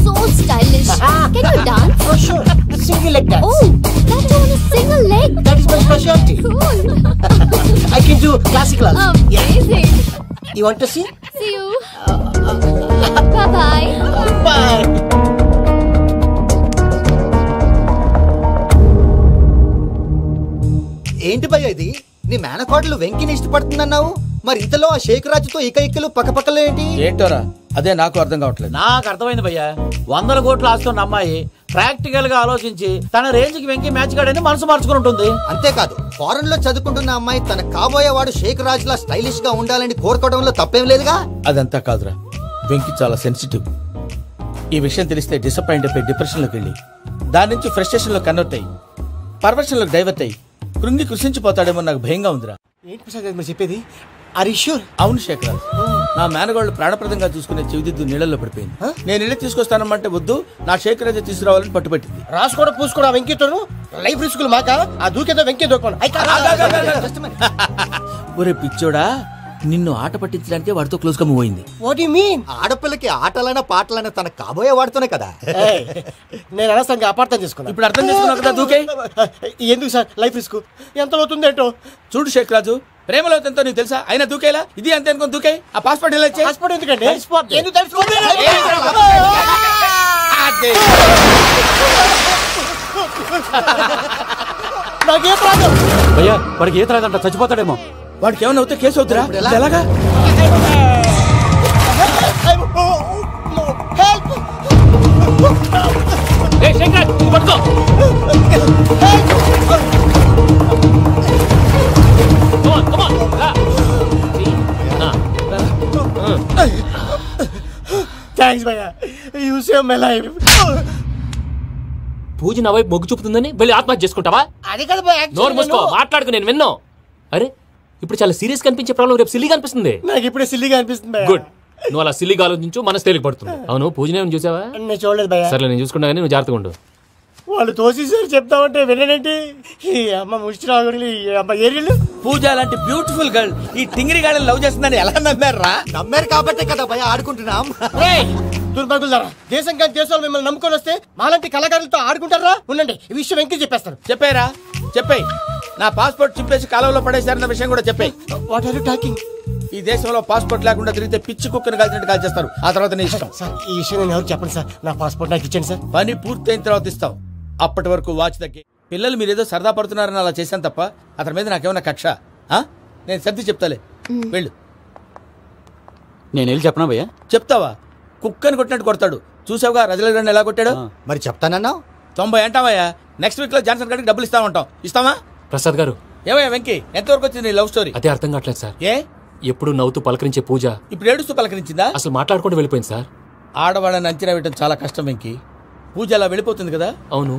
so stylish. Can you dance? Oh sure, single leg dance. Oh, that too on a single leg. That is my specialty. Cool. I can do classical also. Amazing. You want to see? See you. Bye bye. Bye. ఏంటి భయ్య ఇది? నీ మేనకోడలు వెంకిని ఇష్టపడుతుందన్నావు, మరి ఇంతలో ఆ షేక్ రాజుతో ఇకలు పక్కపక్కలో ఏంటి? ఏంటోరా, అదే నాకు అర్థం కావట్లేదు. నాకు అర్థమైంది భయ్యా. 100 కోట్లు ఆస్తున్న అమ్మాయి ప్రాక్టికల్ గా ఆలోచించి తన రేంజ్ కి వెంకి మ్యాచ్ కాడని మనసు మార్చుకుని ఉంటుంది. అంతేకాదు, ఫారెన్ లో చదువుకుంటున్న అమ్మాయి తన కాబోయేవాడు షేక్ రాజ్ లా స్టైలిష్ గా ఉండాలని కోరుకోవడంలో తప్పేం లేదుగా. అదంతా కాదురా, వెంకి చాలా సెన్సిటివ్. ఈ విషయం తెలిస్తే డిసప్పాయింట్ అయిపోయి డిప్రెషన్ లోకి వెళ్ళి దాని నుంచి ఫ్రస్ట్రేషన్ లో కన్వర్ట్ అయ్యి పర్వర్షన్ లోకి డైవర్ట్ అయ్యి కృంగి కృషించిపోతాడేమో నాకు భయంగా ఉందిరా. ఏంటి ప్రసాద్ మీరు చెప్పేది? Are you sure? అవును శేఖర్, నా మేనగోళ్ళు ప్రాణప్రదంగా చూసుకునే చెవిదిద్దు నీళ్ళల్లో పడిపోయింది. నేను ఇళ్ళి తీసుకొస్తానమ్మంటే వద్దు, నా శేఖర్ అయితే తీసుకురావాలని పట్టుబట్టింది. రాసుకోవడం పూసుకోవడం వెంకీతోను లైఫ్ రిస్కులు మాక. ఆ దూకేదో వెంకీ దూకోండి. ఒరే పిచ్చోడా, నిన్ను ఆట పట్టించడానికి వాడితో క్లోజ్ గా మూవ్ అయింది. What you mean? ఆడపిల్లకి ఆటలైనా పాటలైనా తన కాబోయే వాడుతోనే కదా. నేను అనవసరంగా అపార్థం చేసుకున్నా. ఇప్పుడు అర్థం చేసుకున్నావు కదా, దూకే. ఎందుకు సార్ లైఫ్ రిస్క్? ఎంత అవుతుంది ఏంటో చూడు షేక్ రాజు, ప్రేమలో ఎంతో నీకు తెలుసా? అయినా దూకేలా ఇది అంతే అనుకుని దూకే. ఆ పాస్పోర్ట్ ఎలా ఇచ్చే? పాస్పోర్ట్ ఎందుకండి? ఎందుకు తెలుసుకోండి. నాకేం రాదు భయ్యా, వాడికి ఈత రాదంట, చచ్చిపోతాడేమో. వాడికి ఏమైనా అవుతే కేసు అవుతురా? ఎలాగా? థ్యాంక్స్ భయ్యా, యు సేవ్ మై లైఫ్. పూజ నా వైపు మొగ్గు చూపుతుందని వెళ్ళి ఆత్మహత్య చేసుకుంటావా? అది కదా భయ్యా. నోరు మూసుకో, మాట్లాడుకు, నేను విన్నో. అరే ఇప్పుడు చాలా సీరియస్ కనిపించే ప్రాబ్లం రేపు సిల్లీగా అనిపిస్తుంది. నాకు ఇప్పుడే సిల్లీగా అనిపిస్తుంది. గుడ్, నువ్వు అలా సిల్లీగా ఆలోచించు, మనసు తేలిక పడుతుంది. అవును, పూజనే చూసావా? నేను చూడలేదు భయ్యా. సరే నేను చూసుకుంటా, కానీ నువ్వు జాగ్రత్తగా ఉండు. వాళ్ళు తోసేసారు చెప్తామంటే విననేంటి? ఈ అమ్మ ముష్టి రాగుడి అమ్మ ఏరియలు. పూజ లాంటి బ్యూటిఫుల్ గర్ల్ ఈ టింగిరి గాడిని లవ్ చేస్తుందని ఎలా నమ్మారా? నమ్మారు కాబట్టే కదా భయ ఆడుకుంటున్నాం. దుర్భగులారా, దేశం కానీ దేశాలు మిమ్మల్ని నమ్ముకొని వస్తే మాలాంటి కళాకారులతో ఆడుకుంటారా? ఉండండి, ఈ విషయం వెంకీ చెప్పేస్తాను. చెప్పారా? చెప్పేయ్. నా పాస్పోర్ట్ చింపేసి కాలంలో పడేశారన్న విషయం కూడా చెప్పేయ్. What are you talking? ఈ దేశంలో పాస్పోర్ట్ లేకుండా తిరిగితే పిచ్చి కుక్కను కాల్చినట్టు కాల్చేస్తారు. ఆ తర్వాత నీ ఇష్టం. సార్ ఈ విషయం నేను ఎవరు చెప్పండి సార్. నా పాస్పోర్ట్ నాకు ఇచ్చేయండి సార్. పని పూర్తయిన తర్వాత ఇస్తాం. అప్పటి వరకు వాచ్ తగ్గి. పిల్లలు మీరేదో సరదా పడుతున్నారని అలా చేశాను తప్ప అతని మీద నాకేమన్నా కక్ష? నేను సర్ది చెప్తాలే, వెళ్ళు. నేను వెళ్ళి చెప్పనా భయ్యా? చెప్తావా? కుక్కని కొట్టినట్టు కొడతాడు. చూసావుగా రజల గండి ఎలా కొట్టాడు? మరి చెప్తానన్నావు. 90 అంటావయ్యా. నెక్స్ట్ వీక్ లో జాన్సన్ గారికి డబ్బులు ఇస్తామంటాం. ఇస్తావా? ప్రసాద్ గారు. ఏమయ్యా వెంకీ, ఎంతవరకు వచ్చింది నీ లవ్ స్టోరీ? అదే అర్థం కావట్లేదు సార్. ఏ ఎప్పుడు నవ్వుతూ పలకరించే పూజ ఇప్పుడు ఏడుస్తూ పలకరించిందా? అసలు మాట్లాడుకుంటూ వెళ్ళిపోయింది సార్. ఆడవాళ్ళని అంచనా వేయడం చాలా కష్టం వెంకీ. పూజ అలా వెళ్ళిపోతుంది కదా. అవును.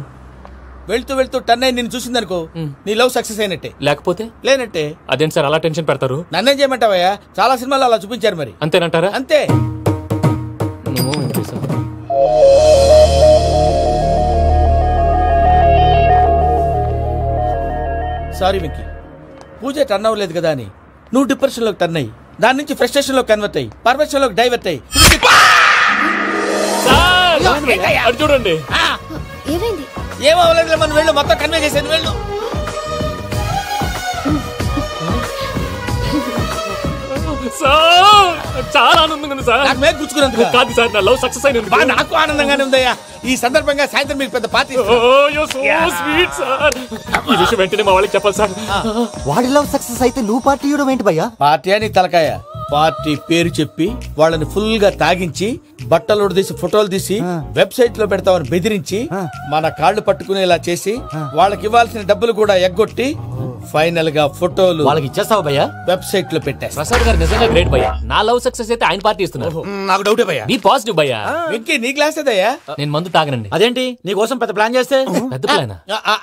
వెళ్తూ వెళ్తూ టర్న్ అయి నిన్ను చూసిందనుకో, నీ లవ్ సక్సెస్ అయినట్టే. లేకపోతే లేనట్టే. అదేంటి సార్ అలా టెన్షన్ పెడతారు? నన్నేం చేయమంటావయ్యా? చాలా సినిమాలు అలా చూపించారు. మరి అంతేనంటారా? అంతే. సారీ వెంకీ, పూజ టర్న్ అవ్వలేదు కదా అని నువ్వు డిప్రెషన్ లోకి టర్న్ అయ్యి దాని నుంచి ఫ్రస్ట్రేషన్ లో కన్వర్ట్ అయ్యి పర్వర్షన్ లోకి డైవర్ట్ అయ్యి చూడండి ఏమో మనం వెళ్ళు మొత్తం కన్వే చేసేది వెళ్ళు. చాలా ఆనందంగా ఉంది సార్. నాకు మేలు గుచ్చుకున్నందుకు కాదు సార్, నా లవ్ సక్సెస్ అయినందుకు. నాకు ఆనందంగానే ఉందయ్యా. ఈ సందర్భంగా సాయంత్రం మీకు పెద్ద పార్టీ. ఈ విషయం వెంటనే మా వాళ్ళకి చెప్పాలి సార్. వాడి లవ్ సక్సెస్ అయితే నువ్వు పార్టీ ఇవ్వడం ఏంటి భయ్యా? పార్టీ అని తలకాయ. పార్టీ పేరు చెప్పి వాళ్ళని ఫుల్ గా తాగించి బట్టలు తీసి ఫోటోలు తీసి వెబ్సైట్ లో పెడతామని బెదిరించి మన కాళ్ళు పట్టుకునేలా చేసి వాళ్ళకి ఇవ్వాల్సిన డబ్బులు కూడా ఎగ్గొట్టి ఫైనల్ గా ఫోటోలు వాళ్ళకి ఇచ్చేస్తావు భయ్యా? వెబ్సైట్ లో పెట్టా. ప్రసాద్ గారు నిజంగా గ్రేట్ భయ్యా. నా లవ్ సక్సెస్ అయితే ఆయన పార్టీ ఇస్తున్నారు. నాకు డౌటే భయ్యా. బీ పాజిటివ్ భయ్యా. వెంకీ నీ గ్లాస్ ఏదయ్యా? నేను మందు తాగనండి. అదేంటి నీ కోసం పెద్ద ప్లాన్ చేస్తే? పెద్ద ప్లాన్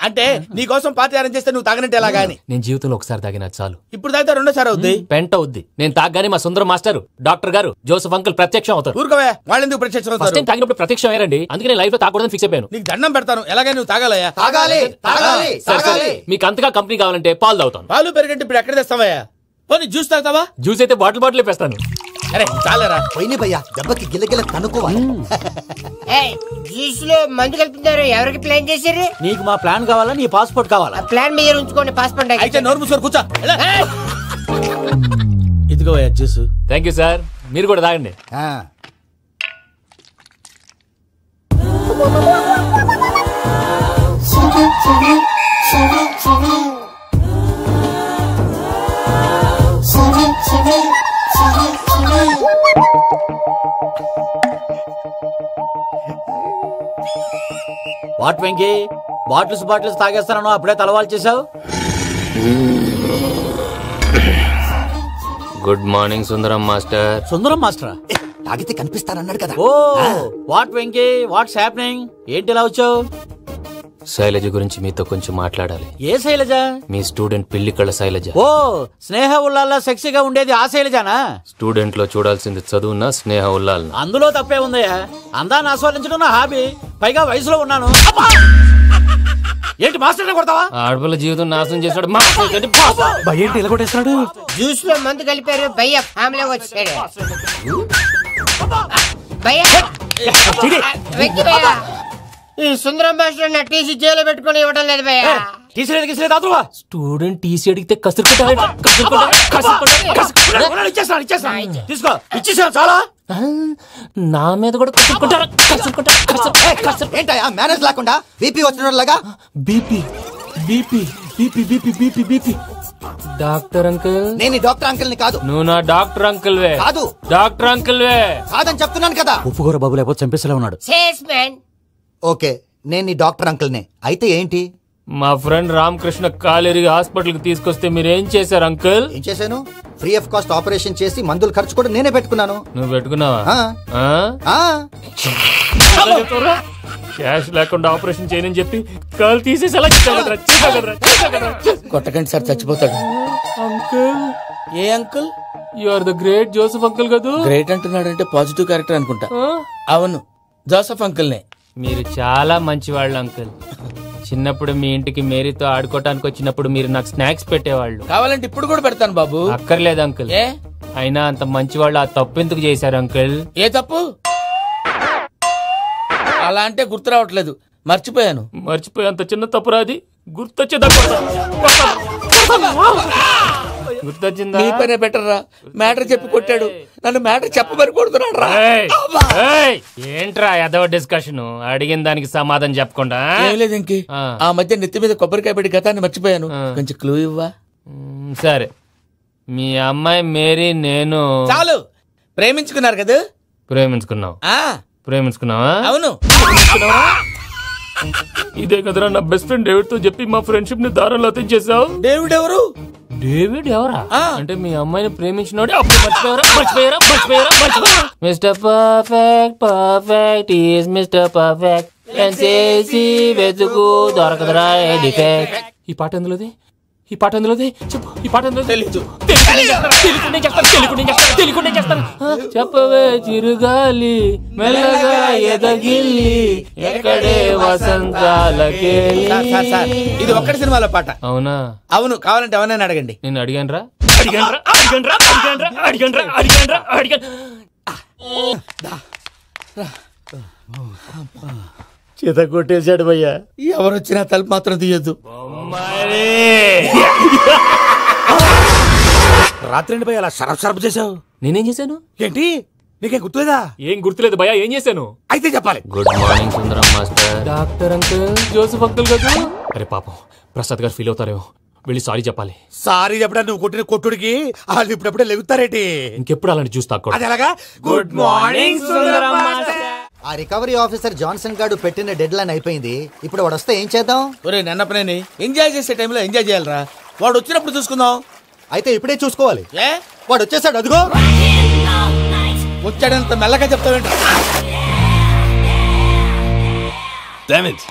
అంటే నీ కోసం పార్టీ అరేంజ్ చేస్తే నువ్వు తాగనంటే ఎలాగా అని. నేను జీవితంలో ఒకసారి తాగినా చాలు. ఇప్పుడు తాగితే రెండోసారి అవుద్ది. పెంట అవుద్ది. నేను తాగగానే మా సుందరం మాస్టర్, డాక్టర్ గారు, జోసెఫ్ అంకుల్ ప్రత్యక్షం అవుతారు. ఊరుకోవే, వాళ్ళు ఎందుకు ప్రత్యక్షం అవుతారు? ఫస్ట్ టైం తాగినప్పుడు ప్రత్యక్షం అయ్యారండి. అందుకే నేను లైఫ్ లో తాగకూడదని ఫిక్స్ అయిపోయాను. నీకు దండం పెడతాను, ఎలాగైనా నువ్వు తాగాలయ్యా. మీకు అంతగా కంపెనీ కావాలంటే పాలు తాగుతాను. పాలు పెరిగంటే ఇప్పుడు ఎక్కడ తెస్తావయ్యా? పోనీ జ్యూస్ తాగుతావా? జ్యూస్ అయితే బాటిల్ వేస్తాను. అరే చాలరా పోయిన భయ్యా, దెబ్బకి గిల్లగిల్ల కనుక్కోవాలి. జ్యూస్ లో మందు కలుపుతున్నారు. ఎవరికి ప్లాన్ చేశారు? నీకు మా ప్లాన్ కావాలా, నీ పాస్పోర్ట్ కావాలా? ప్లాన్ మీరు ఉంచుకోండి, పాస్పోర్ట్ అయితే నోరు మూసుకొని కూర్చో. ఇదిగో జ్యూస్. Thank you sir. మీరు కూడా తాగండి. వాట్ వెంకీ, బాటిల్స్ తాగేస్తాను అప్పుడే తలవాలు చేసావు. Good morning Sundaram master. Sundaram మాస్టరా? తాగితే కనిపిస్తానన్నాడు కదా. Oh what Venky, what's happening? ఏంటి ఇలా వచ్చావు? శైలజ గురించి మీతో కొంచెం మాట్లాడాలి. ఏ శైలజ? మీ స్టూడెంట్ పిల్లి కళ్ళ శైలజ. ఓ స్నేహ ఉల్లాల్లో సెక్సీగా ఉండేది ఆ శైలజానా? స్టూడెంట్ లో చూడాల్సింది చదువున స్నేహ ఉల్లాల్. అందులో తప్పే ఉందయ్యా. అందాన్ని ఆస్వాదించడం నా హాబీ. పైగా వయసులో ఉన్నాను. ఏంటి మాస్టర్ కొడతావా? ఆడపిల్ల జీవితం నాశనం చేశాడు. ఏంటి ఇలా కొట్టేస్తున్నాడు? జ్యూస్ లో మందు కలిపారు. భయ్య ఫ్యామిలీ వచ్చాడు. భయ్య వెంకీ భయ్య, ఈ సుందరం భాష నా టీసీ జైలు పెట్టుకుని ఇవ్వడం లేదు భయ్య. స్టూడెంట్ టీసీ అడిగితే తీసుకో, ఇచ్చేసా చాలా. నా మీద కూడా ఏంటయ్యా మేనేజ్ లేకుండా బీపీ వచ్చినలాగా? BP BP BP BP BP BP. Doctor uncle, నేను డాక్టర్ అంకుల్ ని కాదు. నువ్వు నా డాక్టర్ అంకుల్ వే. కాదు, డాక్టర్ అంకుల్ వే కాదని చెప్తున్నాను కదా. ఉప్పుకూర బాబు లేకపోతే చంపేసేలా ఉన్నాడు. ఓకే, నేను నీ డాక్టర్ అంకుల్ నే. అయితే ఏంటి? మా ఫ్రెండ్ రామకృష్ణ కాలేరికి హాస్పిటల్ కి తీసుకొస్తే మీరేం చేశారు అంకుల్? ఏం చేశాను? ఫ్రీ ఆఫ్ కాస్ట్ ఆపరేషన్ చేసి మందుల ఖర్చు కూడా నేనే పెట్టుకున్నాను. నువ్వు పెట్టుకున్నావా? క్యాష్ లేకుండా ఆపరేషన్ చేయనని చెప్పి కాల్ తీసేసి ఎలా కొట్టకండి సార్, చచ్చిపోతాడు. అంకుల్, ఏ uncle? You are the great Joseph uncle కదా. గ్రేట్ అంటున్నాడంటే పాజిటివ్ క్యారెక్టర్ అనుకుంటా. అవును, జోసెఫ్ అంకుల్ నే. మీరు చాలా మంచివాళ్ళు అంకుల్. చిన్నప్పుడు మీ ఇంటికి మేరీతో ఆడుకోవటానికి వచ్చినప్పుడు మీరు నాకు స్నాక్స్ పెట్టేవాళ్ళు. కావాలంటే ఇప్పుడు కూడా పెడతాను బాబు. అక్కర్లేదు అంకుల్. అయినా అంత మంచివాళ్ళు ఆ తప్పు ఎందుకు చేశారు అంకుల్? ఏ తప్పు? అలా అంటే గుర్తు రావట్లేదు, మర్చిపోయాను. మర్చిపోయి అంత చిన్న తప్పురాది గుర్తొచ్చేదా? గుర్తొచ్చిందా? నీ పనే బెటర్ రా. మ్యాటర్ చెప్పి కొట్టాడు, నన్ను మ్యాటర్ చెప్పమని కొడుతున్నాడు రా. ఏంట్రా ఎదవ డిస్కషన్? అడిగిన దానికి సమాధానం చెప్పకుండా. ఏం లేదు ఇంకి, ఆ మధ్య నెత్తి మీద కొబ్బరికాయ పెట్టి గతాన్ని మర్చిపోయాను. కొంచెం క్లూ ఇవ్వా? సరే, మీ అమ్మాయి మేరీ నేను చాలు ప్రేమించుకున్నారు కదా. ప్రేమించుకున్నావు? ప్రేమించుకున్నావా? అవును. ఇదే కదరా నా బెస్ట్ ఫ్రెండ్ డేవిడ్ తో చెప్పి మా ఫ్రెండ్షిప్ ని దారంలో తెంచేసావు. డేవిడ్ ఎవరు? డేవిడ్ ఎవరా అంటే మీ అమ్మాయిని ప్రేమించినోడే. అప్పుడు మర్చిపోయారా? Mister perfect, perfect is mister perfect. వెతుకు దొరకదురా డిఫెక్ట్. ఈ పాట ఎందులోది? ఈ పాట ఎందులోది? చెప్పు. ఈ పాట ఎందులో? తెలీదు. తెలుగునే చేస్తాను. చెప్పవే చిరుగాలి మెల్లగా ఎదగిల్లి ఎక్కడే వసంతాలకే. ఇది ఒక్కటి సినిమాలో పాట. అవునా? అవును. కావాలంటే ఎవరైనా అడగండి. నేను అడిగాను రా. చేత కొట్టేశాడు భయ్యా. ఎవరొచ్చినా తలుపు మాత్రం తీయద్దు. రాత్రి భయ్య అలా షరఫ్ చేసావు. నేనేం చేశాను? ఏంటి నీకేం గుర్తులేదా? ఏం గుర్తులేదు భయ్యా, ఏం చేశాను? అయితే చెప్పాలి. Good morning Sundaram master. Doctor uncle, Joseph uncle కదా. అరే పాపం ప్రసాద్ గారు ఫీల్ అవుతారేమో, వెళ్ళి సారీ చెప్పాలి. సారీ చెప్పడా నువ్వు కొట్టిన కొట్టుడికి వాళ్ళు ఇప్పుడప్పుడే లెగుతారేటి? ఇంకెప్పుడు అలాంటి చూస్తా. అది ఎలాగా? Good morning Sundaram master. ఆ రికవరీ ఆఫీసర్ జాన్సన్ గారు పెట్టిన డెడ్ లైన్ అయిపోయింది. ఇప్పుడు వాడు వస్తే ఏం చేద్దాం? ఒరే నన్నపనేని, ఎంజాయ్ చేసే టైంలో ఎంజాయ్ చేయాలరా. వాడు వచ్చినప్పుడు చూసుకుందాం. అయితే ఇప్పుడే చూసుకోవాలి. ఏ వాడు వచ్చేసాడు, అదిగో వచ్చాడంత మెల్లగా చెప్తావేంట? Damn it.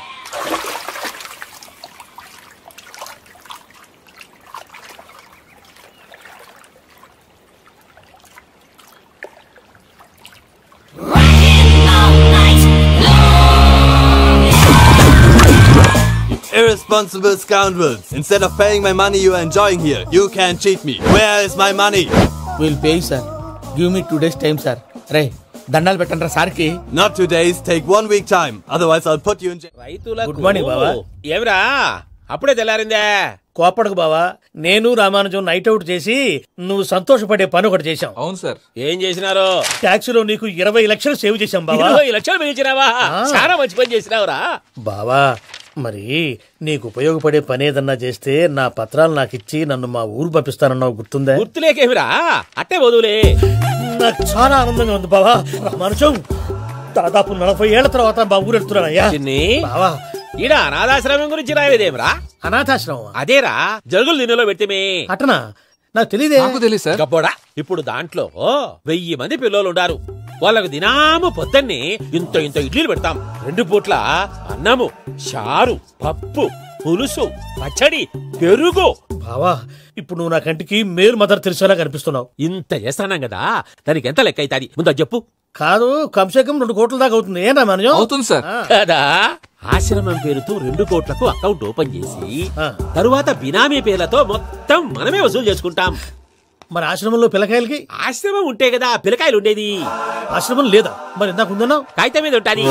Irresponsible scoundrels. Instead of paying my money you are enjoying here, you can cheat me. Where is my money? We'll pay you, sir. Give me 2 days time, sir. Ray, దండాలు పెట్టండి రా సార్కి. Not 2 days, take 1 week time. Otherwise I'll put you in jail. Good morning బావా. ఏమిరా అప్పుడే తెల్లారిందే? కోపడకు బావా, నేను Ramanujam night out చేసి నువ్వు సంతోషపడే పని ఒకటి చేశాం. అవును సార్. ఏం చేసినారు? ట్యాక్సీలో నీకు 20 లక్షలు సేవ్ చేశాం బావా. 20 లక్షలు మిగిల్చినావా? చాలా మంచి పని చేసినావురా బావా. మరి నీకు ఉపయోగపడే పని ఏదన్నా చేస్తే నా పత్రాలు నాకు ఇచ్చి నన్ను మా ఊరు పంపిస్తానన్నావు, గుర్తుందా? గుర్తులేకేమిరా, అట్టే వదులే. నాకు చాలా ఆనందంగా ఉంది బావా. రామానుజం, దాదాపు 40 ఏళ్ల తర్వాత మా ఊరు వెళ్తున్నానయ్యా. బావా, ఈడ అనాథాశ్రమం గురించి రావేదేమిరా? అనాథాశ్రమం అదేరా, జరుగులు దీనిలో పెట్టిమే. అటనా? నాకు తెలియదే. తెలియదు సార్. గబ్బోడా, ఇప్పుడు దాంట్లో 1000 మంది పిల్లలు ఉండారు. వాళ్ళకు దినాము పొద్దున్నే ఇంత ఇంత ఇడ్లీలు పెడతాం. 2 పూట్ల అన్నము, చారు, పప్పు, పులుసు, పచ్చడి, పెరుగు. బావా, ఇప్పుడు నువ్వు నా కంటికి మేరు మదర్ తెలిసేలా కనిపిస్తున్నావు. ఇంత చేస్తానం కదా, దానికి ఎంత లెక్క అవుతుంది ముందు చెప్పు. కాదు, కమ్సేకం 2 కోట్ల దాకా అవుతుంది. ఏం రామానుజం? అవుతుంది సార్. కదా, ఆశ్రమం పేరుతో 2 కోట్లకు అకౌంట్ ఓపెన్ చేసి తరువాత బినామీ పేర్లతో మొత్తం మనమే వసూలు చేసుకుంటాం. మరి ఆశ్రమంలో పిల్లకాయలకి? ఆశ్రమం ఉంటే కదా పిల్లకాయలు ఉండేది. ఆశ్రమం లేదా? మరి ఇందాక ఉందన్నావు. కాగితం మీద ఉంటాది.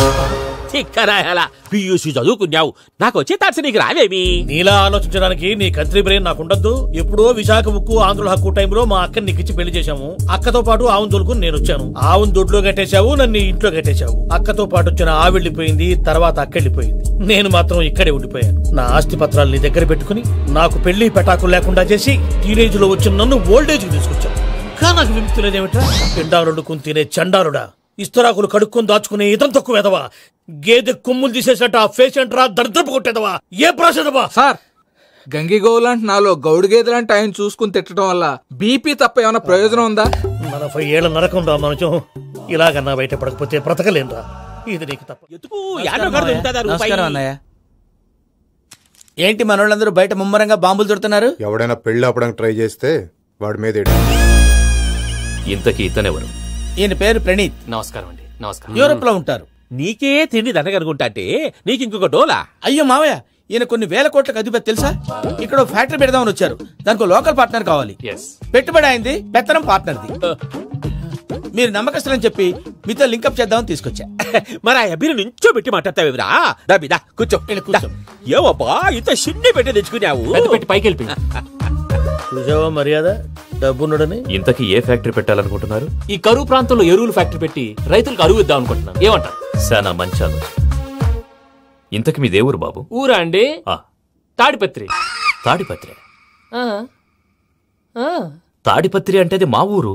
చిక్కరాయాలా, పియూసీ చదువుకున్నావు, నాకు వచ్చే తాట్స్ నీకు రావేమి? నీలా ఆలోచించడానికి నీ కంట్రీ బ్రెయిన్ నాకు ఉండద్దు. ఎప్పుడో విశాఖ ఉక్కు ఆంధ్రుల హక్కు టైంలో మా అక్కని నీకిచ్చి పెళ్లి చేశాము. అక్కతో పాటు ఆవును దొడుకుని నేను వచ్చాను. ఆవును దొడ్లో కట్టేశావు, నన్ను ఇంట్లో కట్టేశావు. అక్కతో పాటు వచ్చిన ఆవిళ్ళిపోయింది, తర్వాత అక్కెళ్ళిపోయింది. నేను మాత్రం ఇక్కడే ఉండిపోయాను. నా ఆస్తి పత్రాలు నీ దగ్గర పెట్టుకుని నాకు పెళ్లి పెటాకులు లేకుండా చేసి టీనేజ్ లో వచ్చిన నన్ను ఓల్డేజ్ కి తీసుకొచ్చావు. కానీ నాకు విముక్తి లేదేమిట్రా? పిండారుడుకుని తినే చండారుడా, ఇస్తరాకులు కడుక్కొని దాచుకునే ఇతం తక్కువ ఎదవా, గేదె కొమ్ములు తీసేసట ఆ పేషెంట్ రా దరిద్రపు కొట్టేదవా, ఏ ప్రాసెదవా? సార్, గంగిగోవులాంటి నాలో గౌడు గేదెలాంటి ఆయన చూసుకుని తిట్టడం వల్ల బీపీ తప్ప ఏమైనా ప్రయోజనం ఉందా? 40 ఏళ్ల నరకం రా మనచం. ఇలాగన్నా బయటపడకపోతే బ్రతకలేనురా. ఇది నీకు తప్ప. నమస్కారం అన్నయ్య. ఏంటి మనోళ్ళందరూ బయట ముమ్మరంగా బాంబులు దొరుకుతున్నారు? ఎవడైనా పెళ్లి ఆపడానికి ట్రై చేస్తే వాడి మీద ఇంతకీ ఇతనెవరు? ఈయన పేరు ప్రణీత్. నమస్కారం అండి. నమస్కారం. యూరోప్ లో ఉంటారు. నీకే తిండి దండగనుకుంటా అంటే నీకు ఇంకొక డోలా? అయ్యో మావయ్య, ఈయన కొన్ని వేల కోట్లకు అధిపతి తెలుసా? ఇక్కడ ఫ్యాక్టరీ పెడదామని వచ్చారు. దానికి లోకల్ పార్ట్నర్ కావాలి. పెట్టుబడి అయింది, పెత్తనం పార్ట్నర్ది. మీరు నమ్మకస్తులని చెప్పి మీతో లింకప్ చేద్దామని తీసుకొచ్చా. మరి ఆ అబ్బిని నుంచో పెట్టి మాట్లాడతావేమిరా? దాబిదా కూర్చో. ఏవబ్బా ఇంత చిన్ని పెట్టి తెచ్చుకున్నావు? పెట్టి పైకి వెళ్ళి చూసావా మర్యాద, డబ్బున్నడని. ఇంతకీ ఏ ఫ్యాక్టరీ పెట్టాలనుకుంటున్నారు? ఈ కరువు ప్రాంతంలో ఎరువులు ఫ్యాక్టరీ పెట్టి రైతులకు అరువు ఇద్దాం అనుకుంటున్నాను. ఏమంటారు? శానా మంచి ఆలోచన. ఇంతకి మీ దేవురు బాబు? ఊరా అండి? తాడిపత్రి. తాడిపత్రి? తాడిపత్రి అంటే అది మా ఊరు.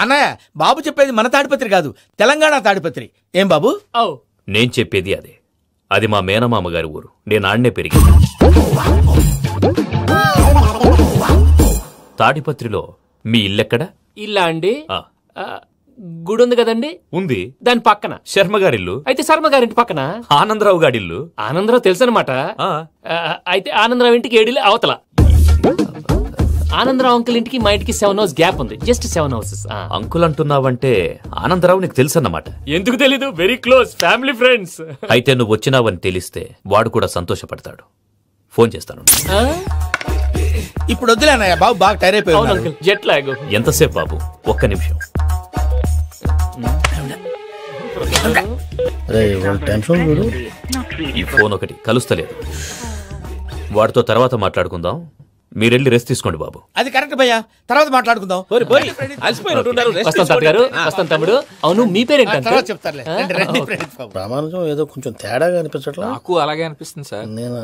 అన్నయ్య, బాబు చెప్పేది మన తాడిపత్రి కాదు, తెలంగాణ తాడిపత్రి. ఏం బాబు? నేను చెప్పేది అదే. అది మా మేనమామ గారి ఊరు. నేను ఆడనే పెరిగింది. తాడిపత్రిలో మీ ఇల్లెక్కడ? ఇల్లా అండి? గుడి ఉంది కదండి? ఉంది. దాని పక్కన శర్మ గారిల్లు. అయితే శర్మ గారింటి పక్కన ఆనందరావు గారిల్లు. ఆనందరావు తెలుసు అనమాట. అయితే ఆనందరావు ఇంటికి 7 అవతల. ఆనందరావు అంకుల్ ఇంటికి మా ఇంటికి 7 houses గ్యాప్ ఉంది. Just 7 houses. అంకుల్ అంటున్నావంటే ఆనందరావు నీకు తెలుసు అన్నమాట. ఎందుకు తెలీదు? Very close family friends. అయితే నువ్వు వచ్చినావని తెలిస్తే వాడు కూడా సంతోషపడతాడు. ఫోన్ చేస్తాను. ఇప్పుడు వద్దులే అన్నయ్య, బాబు బాగా టైర్ అయిపోయాడు. Jet lag. ఎంతసేపు బాబు? ఒక్క నిమిషం. ఈ ఫోన్ ఒకటి కలుస్తలేదు. వాడితో తర్వాత మాట్లాడుకుందాం. మీరెళ్ళి రెస్ట్ తీసుకోండి బాబు. అది కరెక్ట్ భయ్యా, తర్వాత మాట్లాడుకుందాం. తమ్ముడు, అవును మీ పేరేంటంటే? ప్రామాణికం ఏదో కొంచెం తేడాగా అనిపించట్లా? నాకు అలాగే అనిపిస్తుంది సార్. నేను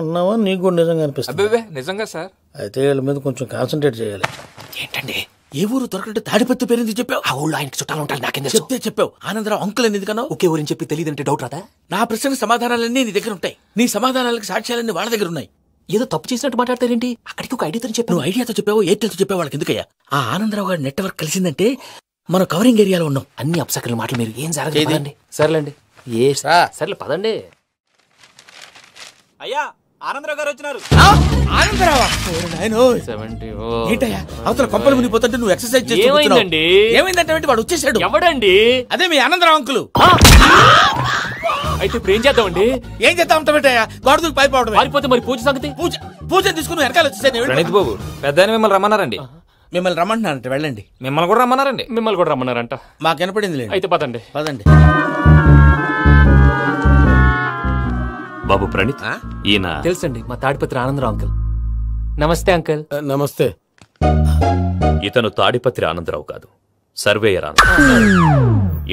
అన్నావా నీకు కూడా నిజంగా అనిపిస్తుంది? నిజంగా సార్. అయితే వీళ్ళ మీద కొంచెం కాన్సన్ట్రేట్ చేయాలి. ఏంటండి ఏ ఊరు దొరకట్టు తాడిపత్రి పేరు ఎందుకు చెప్పావు? ఆ ఊళ్ళో ఆయనకి చుట్టాలు ఉంటారు, నాకేం చెప్తే చెప్పావు. ఆనందరావు అంకుల్ అని ఎందుకన్నావు? ఒకే ఊరిని చెప్పి తెలియదంటే డౌట్ రాదా? నా ప్రశ్నకు సమాధానాలన్నీ నీ దగ్గర ఉంటాయి, నీ సమాధానాలకు సాక్ష్యాలన్నీ వాళ్ళ దగ్గర ఉన్నాయి. ఏదో తప్పు చేసినట్టు మాట్లాడతారేంటి? అక్కడికి ఒక ఐడియాతో చెప్పావు. నువ్వు ఐడియాతో చెప్పావు, ఎయిర్టెల్తో చెప్పావు, వాళ్ళకి ఎందుకయ్యా? ఆ ఆనందరావు గారి నెట్వర్క్ కలిసిందంటే మనం కవరింగ్ ఏరియాలో ఉన్నాం. అన్ని అప్సకర్ల మాటలు మీరు ఏం జరగదండి. సర్లేండి, సర్లే పదండి. అయ్యా ఆనందరావు గారు వచ్చినారు. ఆనందరావా? ఏంటయ్యా అవతల కొంపలు మునిగిపోతుంటే నువ్వు ఎక్సర్సైజ్ చేస్తూ ఏమైందండి? ఏమైందంటే వాడు వచ్చేసాడు. ఎవడండి? అదే మీ ఆనందరావు అంకులు. అయితే ఇప్పుడు ఏం చేద్దామండి? ఏం చేద్దాం అంటావేటయ్యా? గొడవకు పైపోవడం. పారిపోతే మరి పూజ సంగతి? పూజ తీసుకుని వెనకాల వచ్చేసాను. ప్రణీత్ బాబు, పెద్ద మిమ్మల్ని రమ్మన్నారండి. మిమ్మల్ని రమ్మంటున్నారంటే వెళ్ళండి. మిమ్మల్ని కూడా రమ్మన్నారండి. మిమ్మల్ని కూడా రమ్మన్నారంట. మాకు వినపడింది. అయితే పదండి. బాబు ప్రణీత్, ఈయన తెలుసండి, మా తాడిపత్రి ఆనందరావు అంకుల్. నమస్తే అంకుల్. నమస్తే. ఇతను తాడిపత్రి ఆనందరావు కాదు, సర్వేయర్ ఆనందరావు.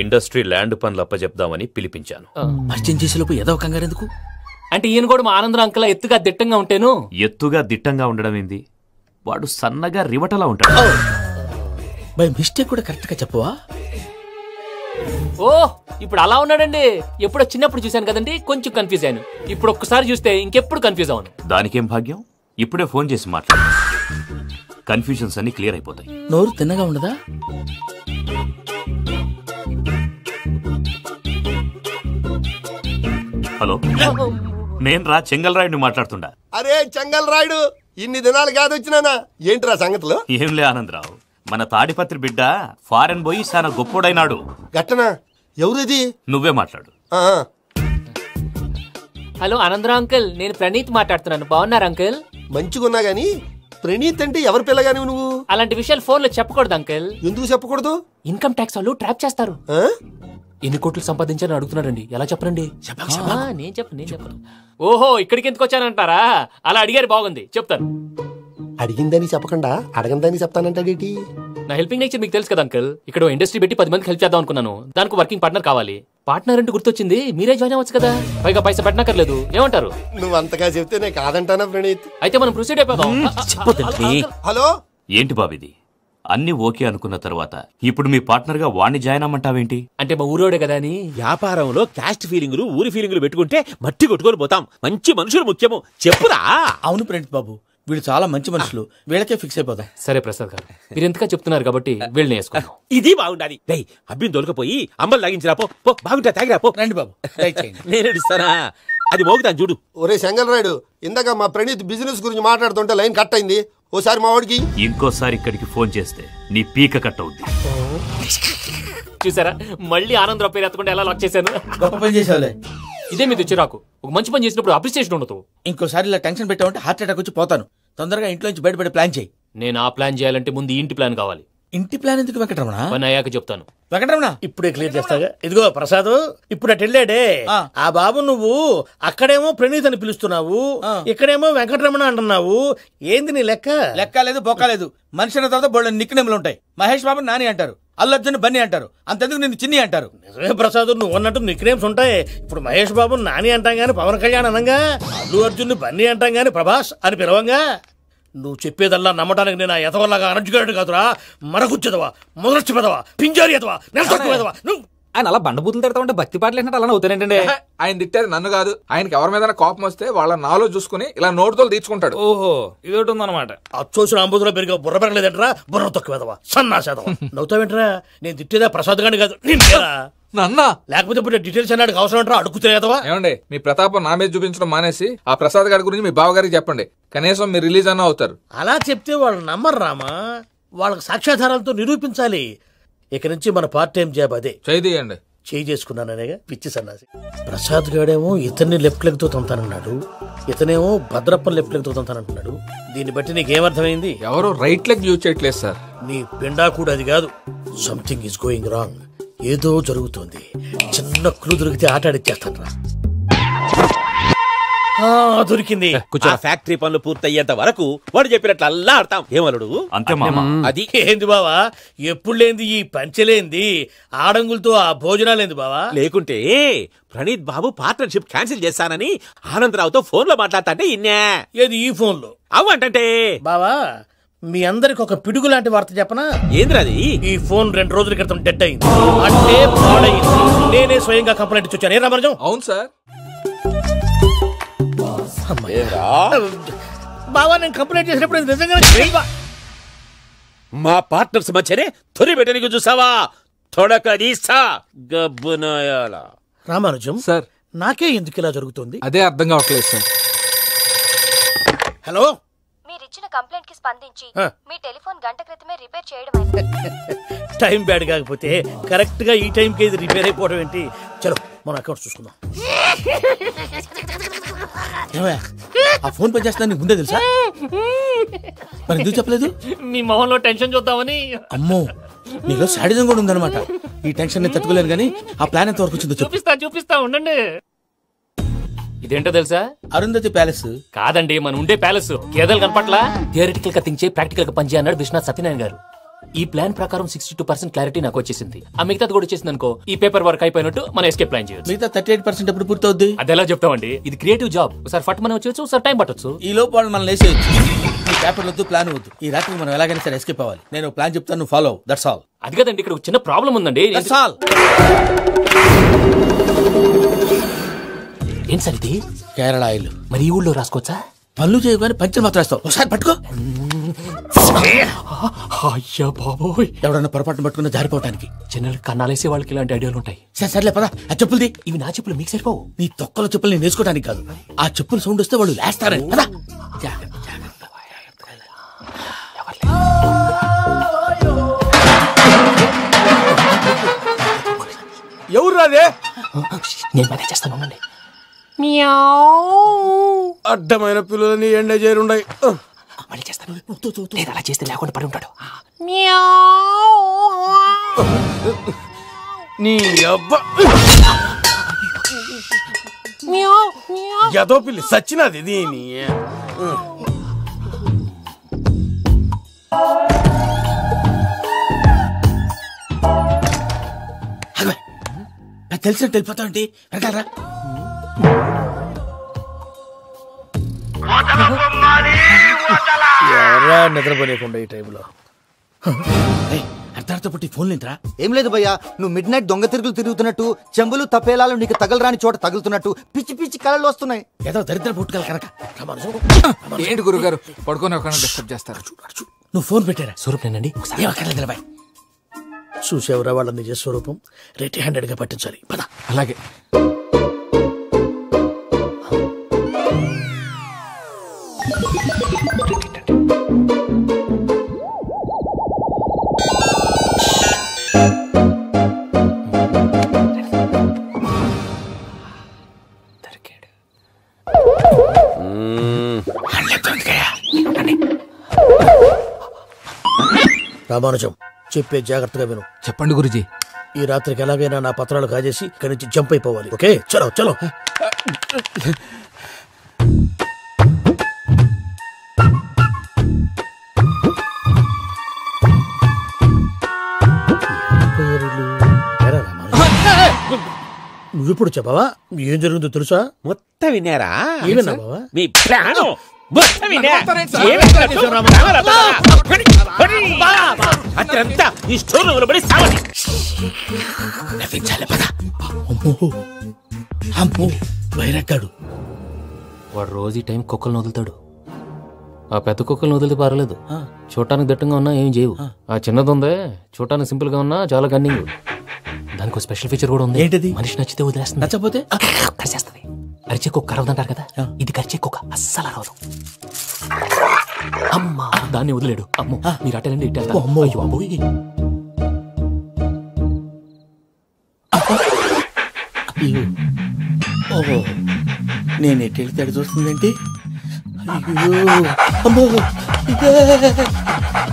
ఇండస్ట్రీ ల్యాండ్ పనులు అప్పచెప్దామని పిలిపించాను. పరిచయం చేసేలోపు ఏదో కంగారు ఎందుకు? అంటే ఈయన కూడా మా ఆనందరావు అంకుల్ ఎత్తుగా దిట్టంగా ఉంటేను. ఎత్తుగా దిట్టంగా ఉండడం ఏంది? వాడు సన్నగా రివటలా ఉంటాడు. బై మిస్టేక్ కూడా కరెక్ట్ గా చెప్పవా? ఓ ఇప్పుడు అలా ఉన్నాడండి. ఎప్పుడో చిన్నప్పుడు చూశాను కదండి, కొంచెం కన్ఫ్యూజ్ అయ్యాను. ఇప్పుడు ఒక్కసారి చూస్తే ఇంకెప్పుడు కన్ఫ్యూజ్ అవ్వను. దానికేం భాగ్యం, ఇప్పుడే ఫోన్ చేసి మాట్లాడు. కన్ఫ్యూజన్స్ అన్ని క్లియర్ అయిపోతాయి. నోరు తిన్నగా ఉండదా? హలో, నేను రా చెంగల్ రాయుడిని మాట్లాడుతుండా. అరే చెంగల్ రాయుడు, ఇన్ని దినాలు కాదు వచ్చినానా? ఏంట్రా సంగతులు? ఏంలే ఆనందరావు, మన తాడిపత్రి బిడ్డ ఫారెన్ పోయి చాలా గొప్పోడైనాడు. గట్టనా? ఎవరిది? నువ్వే మాట్లాడు. హలో ఆనందరావు అంకుల్, నేను ప్రణీత్ మాట్లాడుతున్నాను. బాగున్నారు అంకుల్? మంచిగున్నా గాని ప్రణీత్ అంటే ఎవరి పిల్లగాని నువ్వు? అలాంటి విషయాలు ఫోన్ లో చెప్పకూడదు అంకుల్. ఎందుకు చెప్పకూడదు? ఇన్కమ్ ట్యాక్స్ వాళ్ళు ట్రాప్ చేస్తారు. ఎన్ని కోట్లు సంపాదించాలని అడుగుతున్నారండి, ఎలా చెప్పరండి? నేను చెప్పను. ఓహో, ఇక్కడికి ఎందుకు వచ్చానంటారా? అలా అడిగారు, బాగుంది, చెప్తాను. అడిగిందని చెప్పకుండా అడగందని చెప్తానంటాడేటి? నా హెల్పింగ్ నేచర్ మీకు తెలుసు కదా అంకుల్. ఇక్కడ ఇండస్ట్రీ పెట్టి 10 మందికి హెల్ప్ చేద్దాం అనుకున్నాను. దానికి వర్కింగ్ పార్ట్నర్ కావాలి. పార్ట్నర్ అంటే గుర్తొచ్చింది, మీరే జాయిన్ అవ్వచ్చు కదా, పైగా పైసా పెట్టనక్కర్లేదు. ఏమంటారు? నువ్వు అంతగా చెప్తేనే కాదంటానా ప్రణీత్? అయితే మనం ప్రొసీడ్ అయిపోదాం. హలో, ఏంటి బాబిది? అన్ని ఓకే అనుకున్న తర్వాత ఇప్పుడు మీ పార్ట్నర్ గా వాణ్ణి జాయిన్ అమ్మంటావేంటి? అంటే మా ఊరోడే కదా అని. వ్యాపారంలో క్యాస్ట్ ఫీలింగులు, ఊరి ఫీలింగులు పెట్టుకుంటే మట్టి కొట్టుకొని పోతాం. మంచి మనుషులు ముఖ్యము. చెప్పురా. అవును ప్రణీత్ బాబు, వీళ్ళు చాలా మంచి మనుషులు, వీళ్ళకే ఫిక్స్ అయిపోదాం. సరే ప్రసాద్ గారు, మీరు ఎంతగా చెప్తున్నారు కాబట్టి వీళ్ళని వేసుకుందాం. ఇది బాగుండాలి. అబ్బిని దొలకపోయి అంబలు లాగించిరా పో. బాగుంటా, తాగిరా పో. రండి బాబు, నేను ఇస్తానా? అది మోగుతాను చూడు. ఒరే చెంగల్ రాయుడు, ఇందాక మా ప్రణీత్ బిజినెస్ గురించి మాట్లాడుతుంటే లైన్ కట్ అయింది. ఓసారి మా వాడికి ఇంకోసారి ఇక్కడికి ఫోన్ చేస్తే నీ పీక కట్ అవుద్ది. చూసారా, మళ్ళీ ఆనందరావు పేరు ఎత్తకుండా ఎలా లాక్ చేశాను. గొప్ప పని చేసావులే. ఇదే మీద చిరాకు. ఒక మంచి పని చేసినప్పుడు అప్రిసియేషన్ ఉండదు. ఇంకోసారి ఇలా టెన్షన్ పెట్టామంటే హార్ట్ అటాక్ వచ్చి పోతాను. తొందరగా ఇంట్లో నుంచి బయటపడే ప్లాన్ చేయి. నేను ఆ ప్లాన్ చేయాలంటే ముందు ఇంటి ప్లాన్ కావాలి. ఇంటి ప్లాన్ ఎందుకు వెంకటరమణ? పని అయ్యాక చెప్తాను. వెంకటరమణ ఇప్పుడే క్లియర్ చేస్తాగా. ఇదిగో ప్రసాద్, ఇప్పుడు అటు వెళ్ళాడే ఆ బాబు, నువ్వు అక్కడేమో ప్రణీత్ అని పిలుస్తున్నావు, ఇక్కడేమో వెంకటరమణ అంటున్నావు. ఏంది నీ లెక్క? లెక్క లేదు, బొక్క లేదు. మనిషి అన్న తర్వాత బోళ్ళ నిక్నెములు ఉంటాయి. మహేష్ బాబు నాని అంటారు, అల్లు అర్జున్ బన్నీ అంటారు, అంతెందుకు నిన్ను చిన్ని అంటారు. నిజమే ప్రసాద్, నువ్వు అన్నట్టు నిక్నేమ్స్ ఉంటాయి. ఇప్పుడు మహేష్ బాబు నాని అంటాం గాని పవన్ కళ్యాణ్ అనంగా, అల్లు అర్జున్ బన్నీ అంటాం గాని ప్రభాస్ అని పిలవంగా. నువ్వు చెప్పేదల్లా నమ్మటానికి నేను ఎతవల్లాగా అనర్జుగాడు కాదురా. మరగుచ్చదవా, మొదలచ్చి పెదవా, పింజారి ఎదవా, నెలసొక్కుదవా. నువ్వు ఆయన అలా బండబూతులు తిడతా ఉంటే భక్తి పాటలు ఏంటంటే అలా అవుతానంటే. ఆయన తిట్టేది నన్ను కాదు, ఆయనకి ఎవరి మీద కోపం వస్తే వాళ్ళ నాలో చూసుకుని ఇలా నోటుతో తీర్చుకుంటాడు. ఓహో, ఇదొకటి ఉందన్నమాట. అచ్చోసిన అంబుధులో పెరిగా బుర్ర పెరగలేదంటరా, బుర్ర తొక్కువేదవా, సన్నాసేదవా. నవ్వుతావేంట్రా? నేను తిట్టేదా ప్రసాద్ గాని కాదు, నన్నా. లేకపోతే ఇప్పుడు డీటెయిల్స్ అన్నాడు అవసరం అంటారా? అడుగుతాయేదవా. ఏమండి, మీ ప్రతాపం నా మీద చూపించడం మానేసి ఆ ప్రసాద్ గారి గురించి మీ బావగారికి చెప్పండి. కనీసం మీరు రిలీజ్ అన్న అవుతారు. అలా చెప్తే వాళ్ళు నమ్మరు రామా, వాళ్ళకి సాక్ష్యాధారాలతో నిరూపించాలి. ఇక నుంచి మన పార్ట్ టైం జాబ్ అదే. చేయండి. చేయి చేసుకున్నాననేగా పిచ్చి సన్నాసి. ప్రసాద్ గాడేమో ఇతన్ని లెఫ్ట్ లెగ్ తో తంతానన్నాడు, ఇతనేమో భద్రప్పని లెఫ్ట్ లెగ్ తో తంతానంటున్నాడు. దీన్ని బట్టి నీకేమర్థమైంది? ఎవరు రైట్ లెగ్ యూజ్ చేయట్లేదు సార్. నీ పిండా కూడా అది కాదు. Something is going wrong. ఏదో జరుగుతోంది. చిన్న క్లూ దొరికితే ఆట ఆడిచ్చేస్తాను రా. దొరికింది. ఆ ఫ్యాక్టరీ పనులు పూర్తయ్యేంత వరకు వాడు చెప్పినట్లు అల్లా ఆడతాం. ఏమలుడు అంతే మామ. అది ఏంది బావా, ఎప్పుడు లేంది ఈ పంచలేంది, ఆడంగులతో ఆ భోజనాలేంది బావా? లేకుంటే ప్రణీత్ బాబు పార్ట్నర్షిప్ క్యాన్సిల్ చేస్తానని ఆనందరావుతో ఫోన్ లో మాట్లాడతాంటే ఇన్నే. ఏది ఈ ఫోన్ లో? అవ్వంటే బావా, మీ అందరికి ఒక పిడుగు లాంటి వార్త చెప్పనా? ఏంద్రది? ఈ ఫోన్ 2 రోజుల క్రితం డెడ్ అయింది, అంటే పాడైంది. నేనే స్వయంగా కంప్లైంట్ ఇచ్చాను. ఏ రామరాజం? అవును సార్. బావా, నేను కంప్లైంట్ చేసినప్పుడు నిజంగా మా పార్ట్నర్స్ మధ్యనే తొలి పెట్టడానికి చూసావా? తొడక తీసా గబ్బునాయాల. రామానుజం సార్, నాకే ఎందుకు ఇలా జరుగుతుంది? అదే అర్థం కావట్లేదు సార్. హలో, మీరిచ్చిన కంప్లైంట్ కి స్పందించి మీ టెలిఫోన్ గంట క్రితమే రిపేర్ చేయడం అయింది. టైం బ్యాడ్ కాకపోతే కరెక్ట్ గా ఈ టైం కి ఇది రిపేర్ అయిపోవడం ఏంటి? చలో మన అకౌంట్ చూసుకుందాం. ఆ ఫోన్ పని చేస్తున్నా నీకు ముందే తెలుసా? మరి ఎందుకు చెప్పలేదు? మీ మొహంలో టెన్షన్ చూద్దామని. అమ్మో, నీలో శాడిజం కూడా ఉందన్నమాట. ఈ టెన్షన్ నేను తట్టుకోలేను కానీ ఆ ప్లాన్ ఎంత వరకు వచ్చిందో చూపిస్తా ఉండండి. ఇదేంటో తెలుసా? అరుంధతి ప్యాలెస్ కాదండి, మన ఉండే ప్యాలెస్. గేదెలు కనపట్లా? థియరిటికల్ గా థింక్ చేయి, ప్రాక్టికల్ గా పనిచేయ అన్నాడు విశ్వనాథ్ సత్యనారాయణ గారు. ఈ ప్లాన్ ప్రకారం 62% క్లారిటీ నాకు వచ్చేసింది. ఆ మిగతాది కూడా వచ్చేసింది అనుకో, ఈ పేపర్ వర్క్ అయిపోయినట్టు మనం ఎస్కేప్ ప్లాన్ చేయొచ్చు. మిగతా 38% ఎప్పుడు పూర్తవుద్ది? అది ఎలా చెప్తామండి? ఇది క్రియేటివ్ జాబ్. ఒకసారి ఫట్ మనం వచ్చేయచ్చు, ఒకసారి టైం పట్టొచ్చు. ఈ లోపు వాళ్ళు మనం లేసేయచ్చు. ఈ పేపర్ వద్దు, ప్లాన్ వద్దు. ఈ రాత్రి మనం ఎలాగైనా సరే ఎస్కేప్ అవ్వాలి. నేను ప్లాన్ చెప్తాను, నువ్వు ఫాలో. That's all. అది కదండి, ఇక్కడ ఒక చిన్న ప్రాబ్లం ఉందండి. That's all. ఏం సార్ ఇది? కేరళ ఆయిల్. మరి ఈ ఊళ్ళో రాసుకోవచ్చా? పనులు చేయగానే పంచర్ మాత్రం వేస్తావు. ఒకసారి పట్టుకో. అయ్యా బాబోయ్, ఎవడన్నా పొరపాటున పట్టుకున్న జారిపోవటానికి. జనరల్ కన్నాలేసే వాళ్ళకి ఇలాంటి ఐడియాలు ఉంటాయి. సర్లే పదా, ఆ చెప్పులది. ఇవి నా చెప్పులు, మీకు సరిపోవు. నీ తొక్కల చెప్పులు నేను వేసుకోవడానికి కాదు, ఆ చెప్పులు సౌండ్ వస్తే వాళ్ళు లేస్తారని. పదా. ఎవరు రాదే? నేను మేనేజ్ చేస్తాను, ఉండండి. అడ్డమైన పిల్లలని ఎండ చేరుండయి. మళ్ళీ చేస్తాను. లేదు, అలా చేస్తే లేకుండా పడి ఉంటాడు. నీ అబ్బా ఎదో పిల్లి సచ్చినది దీని. తెలిసినట్టు వెళ్ళిపోతావు ఏంటి? వెనకాలరా. ఎవరా నిద్రపోలేకుండా ఈ టైంలో? అర్ధార్థ పుట్టి ఫోన్ లేంట్రా? ఏం లేదు భయ్యా, నువ్వు మిడ్ నైట్ దొంగ తిరుగులు తిరుగుతున్నట్టు, చెంబులు తపేలాలు నీకు తగలరాని చోట తగులుతున్నట్టు పిచ్చి పిచ్చి కళలు వస్తున్నాయి. ఏదో దరిద్ర పుట్టుకల కనుక. ఏంటి గురుగారు పడుకొని ఒక డిస్టర్బ్ చేస్తారు? నువ్వు ఫోన్ పెట్టారా? స్వరూపేనండి. చూసేవరా వాళ్ళ నిజ స్వరూపం? రెడ్ హ్యాండెడ్ గా పట్టించాలి. పద. అలాగే. రామానుజం, చెప్పే జాగ్రత్తగా విను. చెప్పండి గురుజీ. ఈ రాత్రికి ఎలాగైనా నా పత్రాలు కాజేసి ఇక్కడి నుంచి జంప్ అయిపోవాలి. ఓకే, చలో చలో. నువ్విప్పుడు చెప్పవా ఏం జరుగుతుందో తెలుసా? మొత్తం విన్నారా? ఏమన్నా బావా? మీ ప్లాను అత్యంతా ఈ స్టోర్ రూమ్ లో పడి సావండి. అమ్మో, వైరక్కాడు. వాడు రోజు ఈ టైం కుక్కలను వదులుతాడు. ఆ పెద్ద కుక్కలను వదిలితే పర్లేదు, చూడటానికి దట్టంగా ఉన్నా ఏం చేయవు. ఆ చిన్నది ఉందే, చూడటానికి సింపుల్ గా ఉన్నా చాలా గన్నింగ్. దానికి ఒక స్పెషల్ ఫీచర్ కూడా ఉంది. ఏంటిది? మనిషి నచ్చితే వదిలేస్తుంది, నచ్చపోతే కరిచేస్తుంది. అరిచే కుక్క అరవదంటారు కదా, ఇది కరిచే కుక్క అస్సలు అరవదు. అమ్మా, దాన్ని వదిలేడు. అమ్మో, మీరు అటెండి ఇట్టే. ఓహో నేను ఎటు వెళ్తాడు చూస్తుందంటే అయ్యో అమ్మో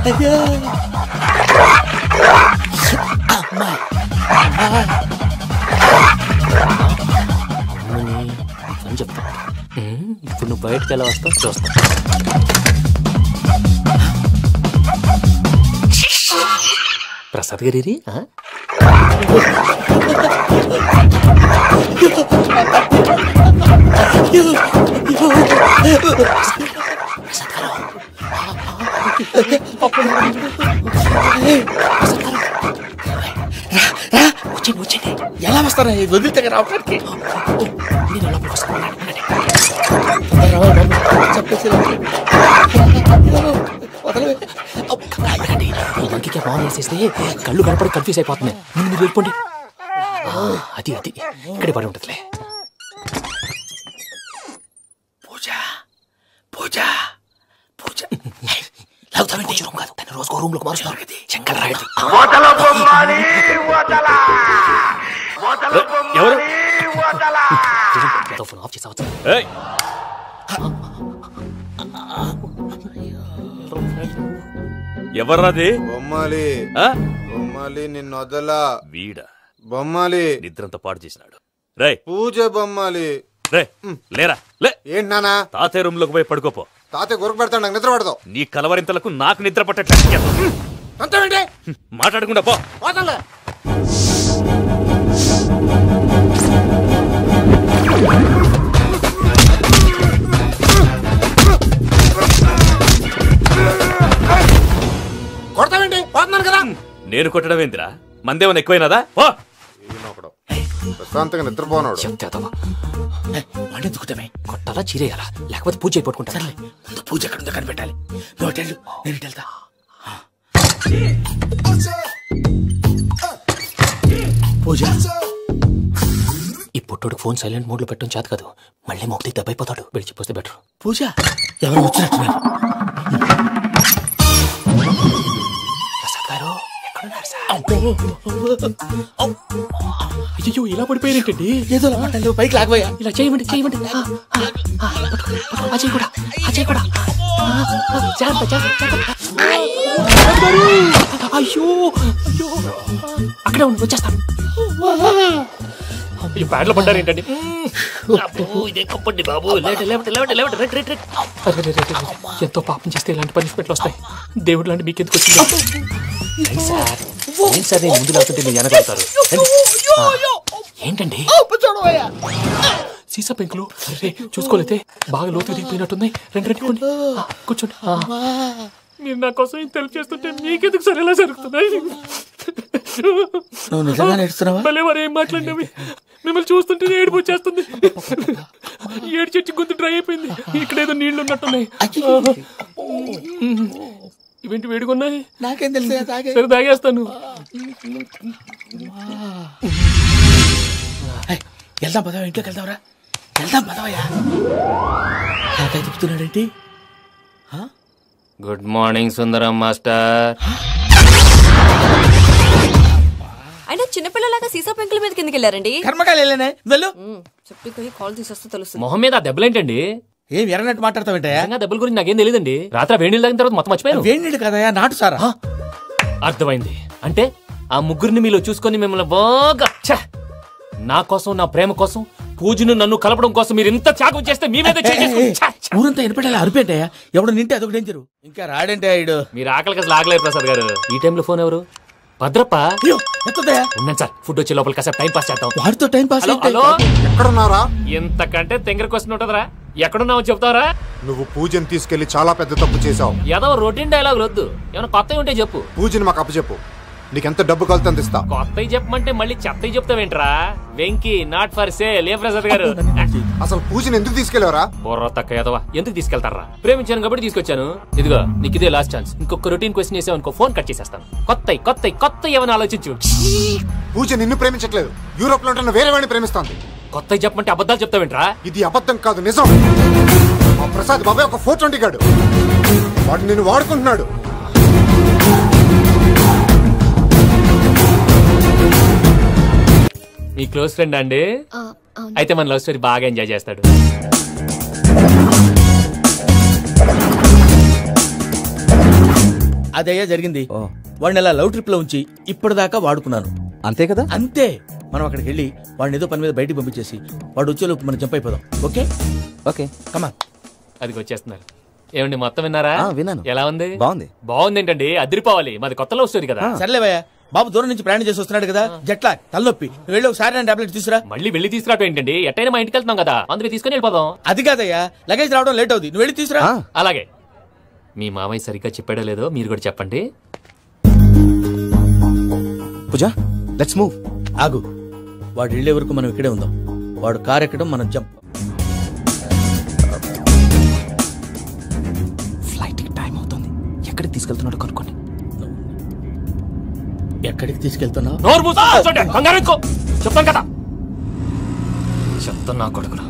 అయ్యో అమ్మా అని చెప్తా. ఇప్పుడు నువ్వు బయటకు ఎలా వస్తావు చూస్తా. ప్రసాద్ గారి వచ్చి ఎలా వస్తారా వదిలితే రావడానికి మంకికి ఫోన్ చేసేస్తే కళ్ళు కనపడి కన్ఫ్యూజ్ అయిపోతున్నాయి. మీరు వెళ్ళిపోండి. అది అది ఇక్కడే పడి ఉంటుందిలే. పూజ పూజ పూజ రూమ్ కాదు, తన రోజుకో రూమ్ లోకి మారుస్తున్నారు. శంకర్ రాయుడు ఫోన్ ఆఫ్ చేసావచ్చు. ఎవర్రాది? బొమ్మాలి బొమ్మాలి నిన్ను వదలా. వీడ బొమ్మాలి నిద్రంతా పాడు చేసినాడు. రే పూజ బొమ్మాలి. రే లేరా లే. ఏంటి నానా? తాతయ్య రూమ్ లోకి పోయి పడుకోపో. తాతయ్య గురకు పెడతాడు, నాకు నిద్ర పడతావు. నీ కలవరింతలకు నాకు నిద్ర పట్టట్లేదు. మాట్లాడకుండా పో. కొడతావేంటి? పోతున్నాను కదా. నేను కొట్టడం ఏంటిరా? మందేమన్నా ఎక్కువైనదా? పో. ప్రశాంతంగా నిద్రపోనాడు. వాడెందుకుంటామే? కొట్టాలా చీరేయాలా లేకపోతే పూజ అయిపోట్టుకుంటా. సర్లే ముందు పూజ ఎక్కడ ఉందో కనిపెట్టాలి. నువ్వు వెళ్ళు, నేను ఇటు వెళ్తా. పూజ ఈ పుట్టుడు ఫోన్ సైలెంట్ మోడ్ లో పెట్టడం చేత కాదు. మళ్ళీ మొక్కి దెబ్బైపోతాడు. విడిచిపోతే బెటర్. పూజ ఎవరు వచ్చినట్టున్నారు? ప్రసాద్ గారు ఎక్కడున్నారు సార్? అయ్యో ఇలా పడిపోయారేంటండి? ఏదో మాటలు పైకి లాగబోయా. ఇలా చేయమండి చేయమండి. అజయ్ కూడా అజయ్ కూడా అయ్యో అయ్యో అక్కడే ఉండి వచ్చేస్తాను. ఈ బ్యాడ్లో పడ్డారు ఏంటండి? ఇదే కప్పండి బాబు. ఎంతో పాపం చేస్తే ఇలాంటి పనిష్మెంట్లు వస్తాయి. దేవుడు లాంటి మీకెందుకు వచ్చింది సార్? ఏం సార్ నేను ముందు లేకుంటే మీరు వెనకాడతారు. ఏంటండి సీసా పెంకులు? చూసుకోలేతే బాగా లోతు దిగిపోయినట్టున్నాయి. రెండు కూర్చోండి. మీరు నా కోసం ఇంత హెల్ప్ చేస్తుంటే మీకెందుకు సరే ఎలా జరుగుతున్నాయి? భలే వారు ఏం మాట్లాడినవి. మిమ్మల్ని చూస్తుంటే ఏడుపు వచ్చేస్తుంది. ఏడు చెట్టు గొంతు డ్రై అయిపోయింది. ఇక్కడ ఏదో నీళ్లు ఉన్నట్టున్నాయి. ఇవేంటి వేడుకున్నాయి? నాకేం తెలుసు. సరే తాగేస్తాను. వెళ్దాం పదవా, ఇంట్లోకి వెళ్దాంరా. వెళ్దాం పదవయ్యా. నాకై చెప్తున్నాడేంటి? Good morning Sundaram master. అయినా చిన్నపిల్లలాగా సీసా పెంకుల మీద కిందకి వెళ్ళారండి. కర్మకాయలు వెళ్ళానే. వెళ్ళు. చెప్పి కాల్ తీసేస్తే తెలుస్తుంది. మొహం మీద ఆ దెబ్బలేంటండి? ఏం ఎర్రనట్టు మాట్లాడతావేంటయా? దెబ్బల గురించి నాకేం తెలియదండి. రాత్రి వేడి నీళ్ళు తాగిన తర్వాత మొత్తం మర్చిపోయాను. వేడి నీళ్ళు కదయా, నాటు సారా. అర్థమైంది. అంటే ఆ ముగ్గురిని మీలో చూసుకొని మిమ్మల్ని బాగా నా కోసం, నా ప్రేమ కోసం, పూజను నన్ను కలపడం కోసం మీరు ఇంత త్యాగం చేస్తే మీ మీద ఊరంతా ఎనపెట్టాలి. అరిపేంటయా? ఎవడు నింటే అదొక డేంజరు. ఇంకా రాడంటే ఇడు. మీరు ఆకలికి అసలు ఆగలేదు ప్రసాద్ గారు. ఈ టైంలో ఫోన్ ఎవరు? భద్రప్ప. ఉన్నాను సార్. ఫుడ్ వచ్చే లోపల కాసేపు టైం పాస్ చేద్దాం. వాడితో టైం పాస్. హలో ఎక్కడున్నారా? ఇంతకంటే తెంగర క్వశ్చన్ ఉంటుందిరా. ఎక్కడున్నావు చెప్తావరా? నువ్వు పూజని తీసుకెళ్లి చాలా పెద్ద తప్పు చేసావు. ఏదో రొటీన్ డైలాగ్ వద్దు. ఏమైనా కొత్తవి ఉంటే చెప్పు. పూజని మాకు అప్పచెప్పు. నీకెంత డబ్బు కలితే అంత ఇస్తా. కొత్తవి చెప్పమంటే మళ్ళీ చెత్తవి చెప్తావేంట్రా? Venky not for sale. ఏ ప్రసాద్ గారు అసలు పూజని ఎందుకు తీసుకెళ్లేవరా? బొర్ర తక్క ఏదవా. ఎందుకు తీసుకెళ్తారా? ప్రేమించాను కాబట్టి తీసుకొచ్చాను. ఇదిగో నీకు ఇదే లాస్ట్ ఛాన్స్. ఇంకొక రొటీన్ క్వశ్చన్ చేసావు అనుకో, ఫోన్ కట్ చేసేస్తాను. కొత్త ఏమైనా ఆలోచించు. పూజ నిన్ను ప్రేమించట్లేదు. యూరోప్ లో ఉంటున్న వేరే వాడిని ప్రేమిస్తాంది. కొత్తవి చెప్పమంటే అబద్ధాలు చెప్తావేంట్రా? ఇది అబద్ధం కాదు, నిజం. మా ప్రసాద్ బాబాయ్ ఒక 420 గాడు. వాడు నిన్ను వాడుకుంటున్నాడు. మీ క్లోజ్ ఫ్రెండ్ అండి? అయితే మన లవ్ స్టోరీ బాగా ఎంజాయ్ చేస్తాడు. అదయ్యా జరిగింది. వాడిని అలా లవ్ ట్రిప్ లో ఉంచి ఇప్పటిదాకా వాడుకున్నాను. అంతే కదా? అంతే. మనం అక్కడికి వెళ్ళి వాడిని ఏదో పని మీద బయటికి పంపించేసి వాడు వచ్చేలోపు మనం జంప్ అయిపోదాం. ఓకే ఓకే కమా. అది వచ్చేస్తున్నారు. ఏమండి మొత్తం విన్నారా? విన్నాను. ఎలా ఉంది? బాగుంది. బాగుంది ఏంటండి, అదిరిపోవాలి. మాది కొత్త లవ్ స్టోరీ కదా. సర్లేవయ్యా, బాబు దూరం నుంచి ప్రయాణం చేసి వస్తున్నాడు కదా, జట్లా తలనొప్పి. వెళ్ళి ఒకసారి నేను టాబ్లెట్ తీసుకురా. మళ్ళీ వెళ్ళి తీసుకురావటం ఏంటండి? ఎట్టైనా మా ఇంటికి వెళ్తున్నాం కదా, అందుకే తీసుకుని వెళ్ళిపోదాం. అది కాదయ్యా, లగేజ్ రావడం లేట్ అవుతుంది, నువ్వు వెళ్ళి తీసుకురా. అలాగే. మీ మామయ్య సరిగ్గా చెప్పాడో లేదో మీరు కూడా చెప్పండి. పూజ, లెట్స్ మూవ్. ఆగు, వాడు వెళ్ళే వరకు మనం ఇక్కడే ఉందాం. వాడు కార్ ఎక్కడం, మనం జంప్. ఫ్లైట్ కి టైం అవుతుంది. ఎక్కడికి తీసుకెళ్తున్నాడు కనుక్కోండి. ఎక్కడికి తీసుకెళ్తున్నావు? చెప్తాను కదా. చెప్తాను నా కొడుకురా,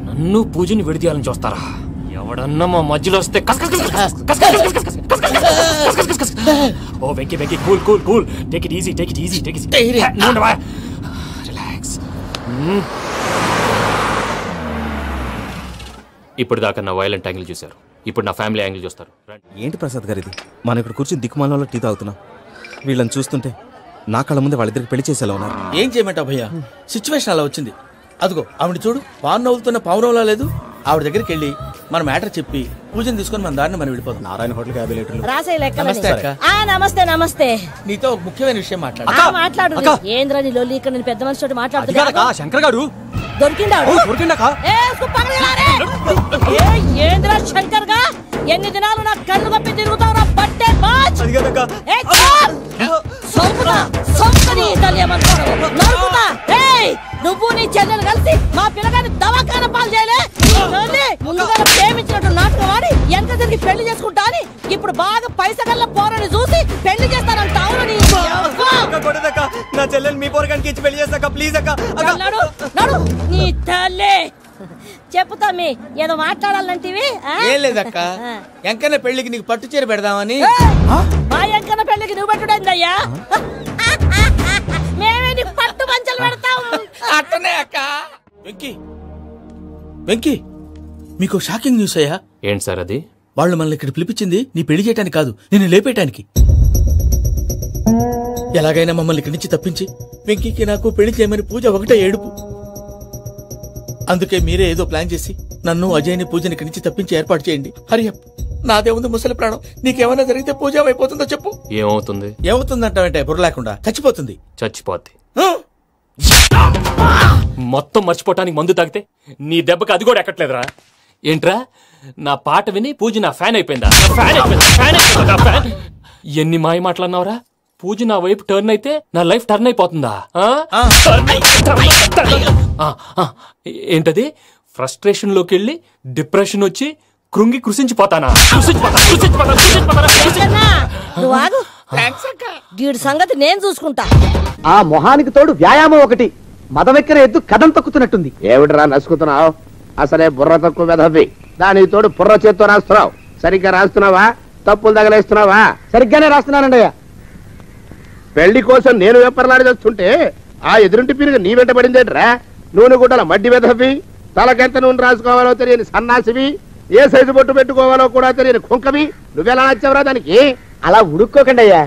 నన్ను పూజని విడిదీయాలని చూస్తారా? ఎవడన్నా మా మధ్యలో వస్తే ఓ Venky Venky, cool cool cool, take it easy, take it easy, take it relax. ఇప్పుడు దాకా నా వైలెంట్ యాంగిల్ చూశారు, ఇప్పుడు నా ఫ్యామిలీ యాంగిల్ చూస్తారు. ఏంటి ప్రసాద్ గారు ఇది? మనం ఇక్కడ కూర్చొని దిక్కుమాలలో టీ తాగుతున్నాం. వీళ్ళని చూస్తుంటే నా కళ్ళ ముందే వాళ్ళిద్దరికి పెళ్లి చేసేలా ఉన్నారు. ఏం చేయమంటావు భయ్యా, సిచ్యువేషన్ అలా వచ్చింది. అదిగో ఆవిడ చూడు, పాన్ నవ్వుతున్న పావురంలా లేదు. ఆవిడ దగ్గరికి వెళ్ళి మన మ్యాటర్ చెప్పి పూజను తీసుకొని మన దారిని మనం వెళ్ళిపోతాం. నారాయణ హోటల్ 50 లీటర్లు. నమస్తే అక్క. నమస్తే నమస్తే. నీతో ఒక ముఖ్యమైన విషయం మాట్లాడు. ఏంద్రా నీ లొల్లి? ఇక్కడ నేను పెద్ద మనిషితో మాట్లాడుతున్నా. శంకర్ గారు దొరికిందాడు. ఏంద్రా శంకర్ గా? ఎన్ని దినాలు నా కళ్ళు కప్పి తిరుగుతావు నా బట్టే బాచ్. నువ్వు నీ చెల్లెలు కలిసి మా పిల్లగాని దవాఖాన పాలు చేయలే. ముందుగా ప్రేమించినట్టు నాటకం ఆడి ఎంత తిరిగి పెళ్లి చేసుకుంటా అని ఇప్పుడు బాగా పైసగల్ల పోరని చూసి పెళ్లి చేస్తానంట. అవును నా చెల్లెలు మీ పోరగానికి ఇచ్చి పెళ్లి చేస్తాక ప్లీజ్ అక్క. నడు నీ తల్లి. చెప్పుతా మీ ఏదో మాట్లాడాలంటివి. ఏం లేదక్క, ఎంకన్న పెళ్లికి నీకు పట్టు చీర పెడదామని. మా ఎంకన్న పెళ్లికి నువ్వు పెట్టుడైందయ్యా? మేమే నీకు పట్టు పంచలు పెడతాం. అట్టనే అక్క. వెంకీ వెంకీ, మీకు షాకింగ్ న్యూస్ అయ్యా. ఏంటి సార్ అది? వాళ్ళు మనల్ని ఇక్కడ పిలిపించింది నీ పెళ్లి చేయడానికి కాదు, నిన్ను లేపేయటానికి. ఎలాగైనా మమ్మల్ని ఇక్కడి నుంచి తప్పించి వెంకీకి నాకు పెళ్లి చేయమని పూజ ఒకటే ఏడుపు. అందుకే మీరే ఏదో ప్లాన్ చేసి నన్ను అజయ్ని పూజని ఇక్కడి నుంచి తప్పించి ఏర్పాటు చేయండి. హరియప్, నాదే ఉంది ముసలి ప్రాణం. నీకేమైనా జరిగితే పూజ అయిపోతుందో చెప్పు. ఏమవుతుంది? ఏమవుతుందంటే బుర్ర లేకుండా చచ్చిపోతుంది. చచ్చిపోద్ది. మొత్తం మర్చిపోవటానికి మందు తాగితే నీ దెబ్బకి అది కూడా ఎక్కట్లేదురా. ఏంట్రా, నా పాట విని పూజ నా ఫ్యాన్ అయిపోయిందా? ఎన్ని మాయ మాట్లాడినావురా? పూజ నా వైపు టర్న్ అయితే నా లైఫ్ టర్న్ అయిపోతుందా? ఏంటది? ఫ్రస్ట్రేషన్ లోకి వెళ్ళి డిప్రెషన్ వచ్చి కృంగి కృషించిపోతానా? వీడి సంగతి నేను చూసుకుంటా. ఆ మొహానికి తోడు వ్యాయామం ఒకటి. మదవెక్కిన ఎద్దు కథం తొక్కుతున్నట్టుంది. ఏమిటిరా నసుకుతున్నావు? అసలే బుర్ర తక్కువ వెధవి. దాని తోడు బుర్ర చేత్తో రాస్తున్నావు. సరిగ్గా రాస్తున్నావా? తప్పులు తగలేస్తున్నావా? సరిగ్గానే రాస్తున్నానండి అయ్యా. పెళ్లి కోసం నేను వెప్పర్లాడి చేస్తుంటే ఆ ఎదురుంటి పిరుగు నీ వెంట పడిందేట్రా? నూనె గుడ్డల మడ్డి వెధవి, తలకెంత నూనె రాసుకోవాలో తెలియని సన్నాసివి, ఏ సైజు బొట్టు పెట్టుకోవాలో కూడా తెలియని కుంకవి. నువ్వెలా నచ్చావురా దానికి? అలా ఉడుక్కోకండి అయ్యా.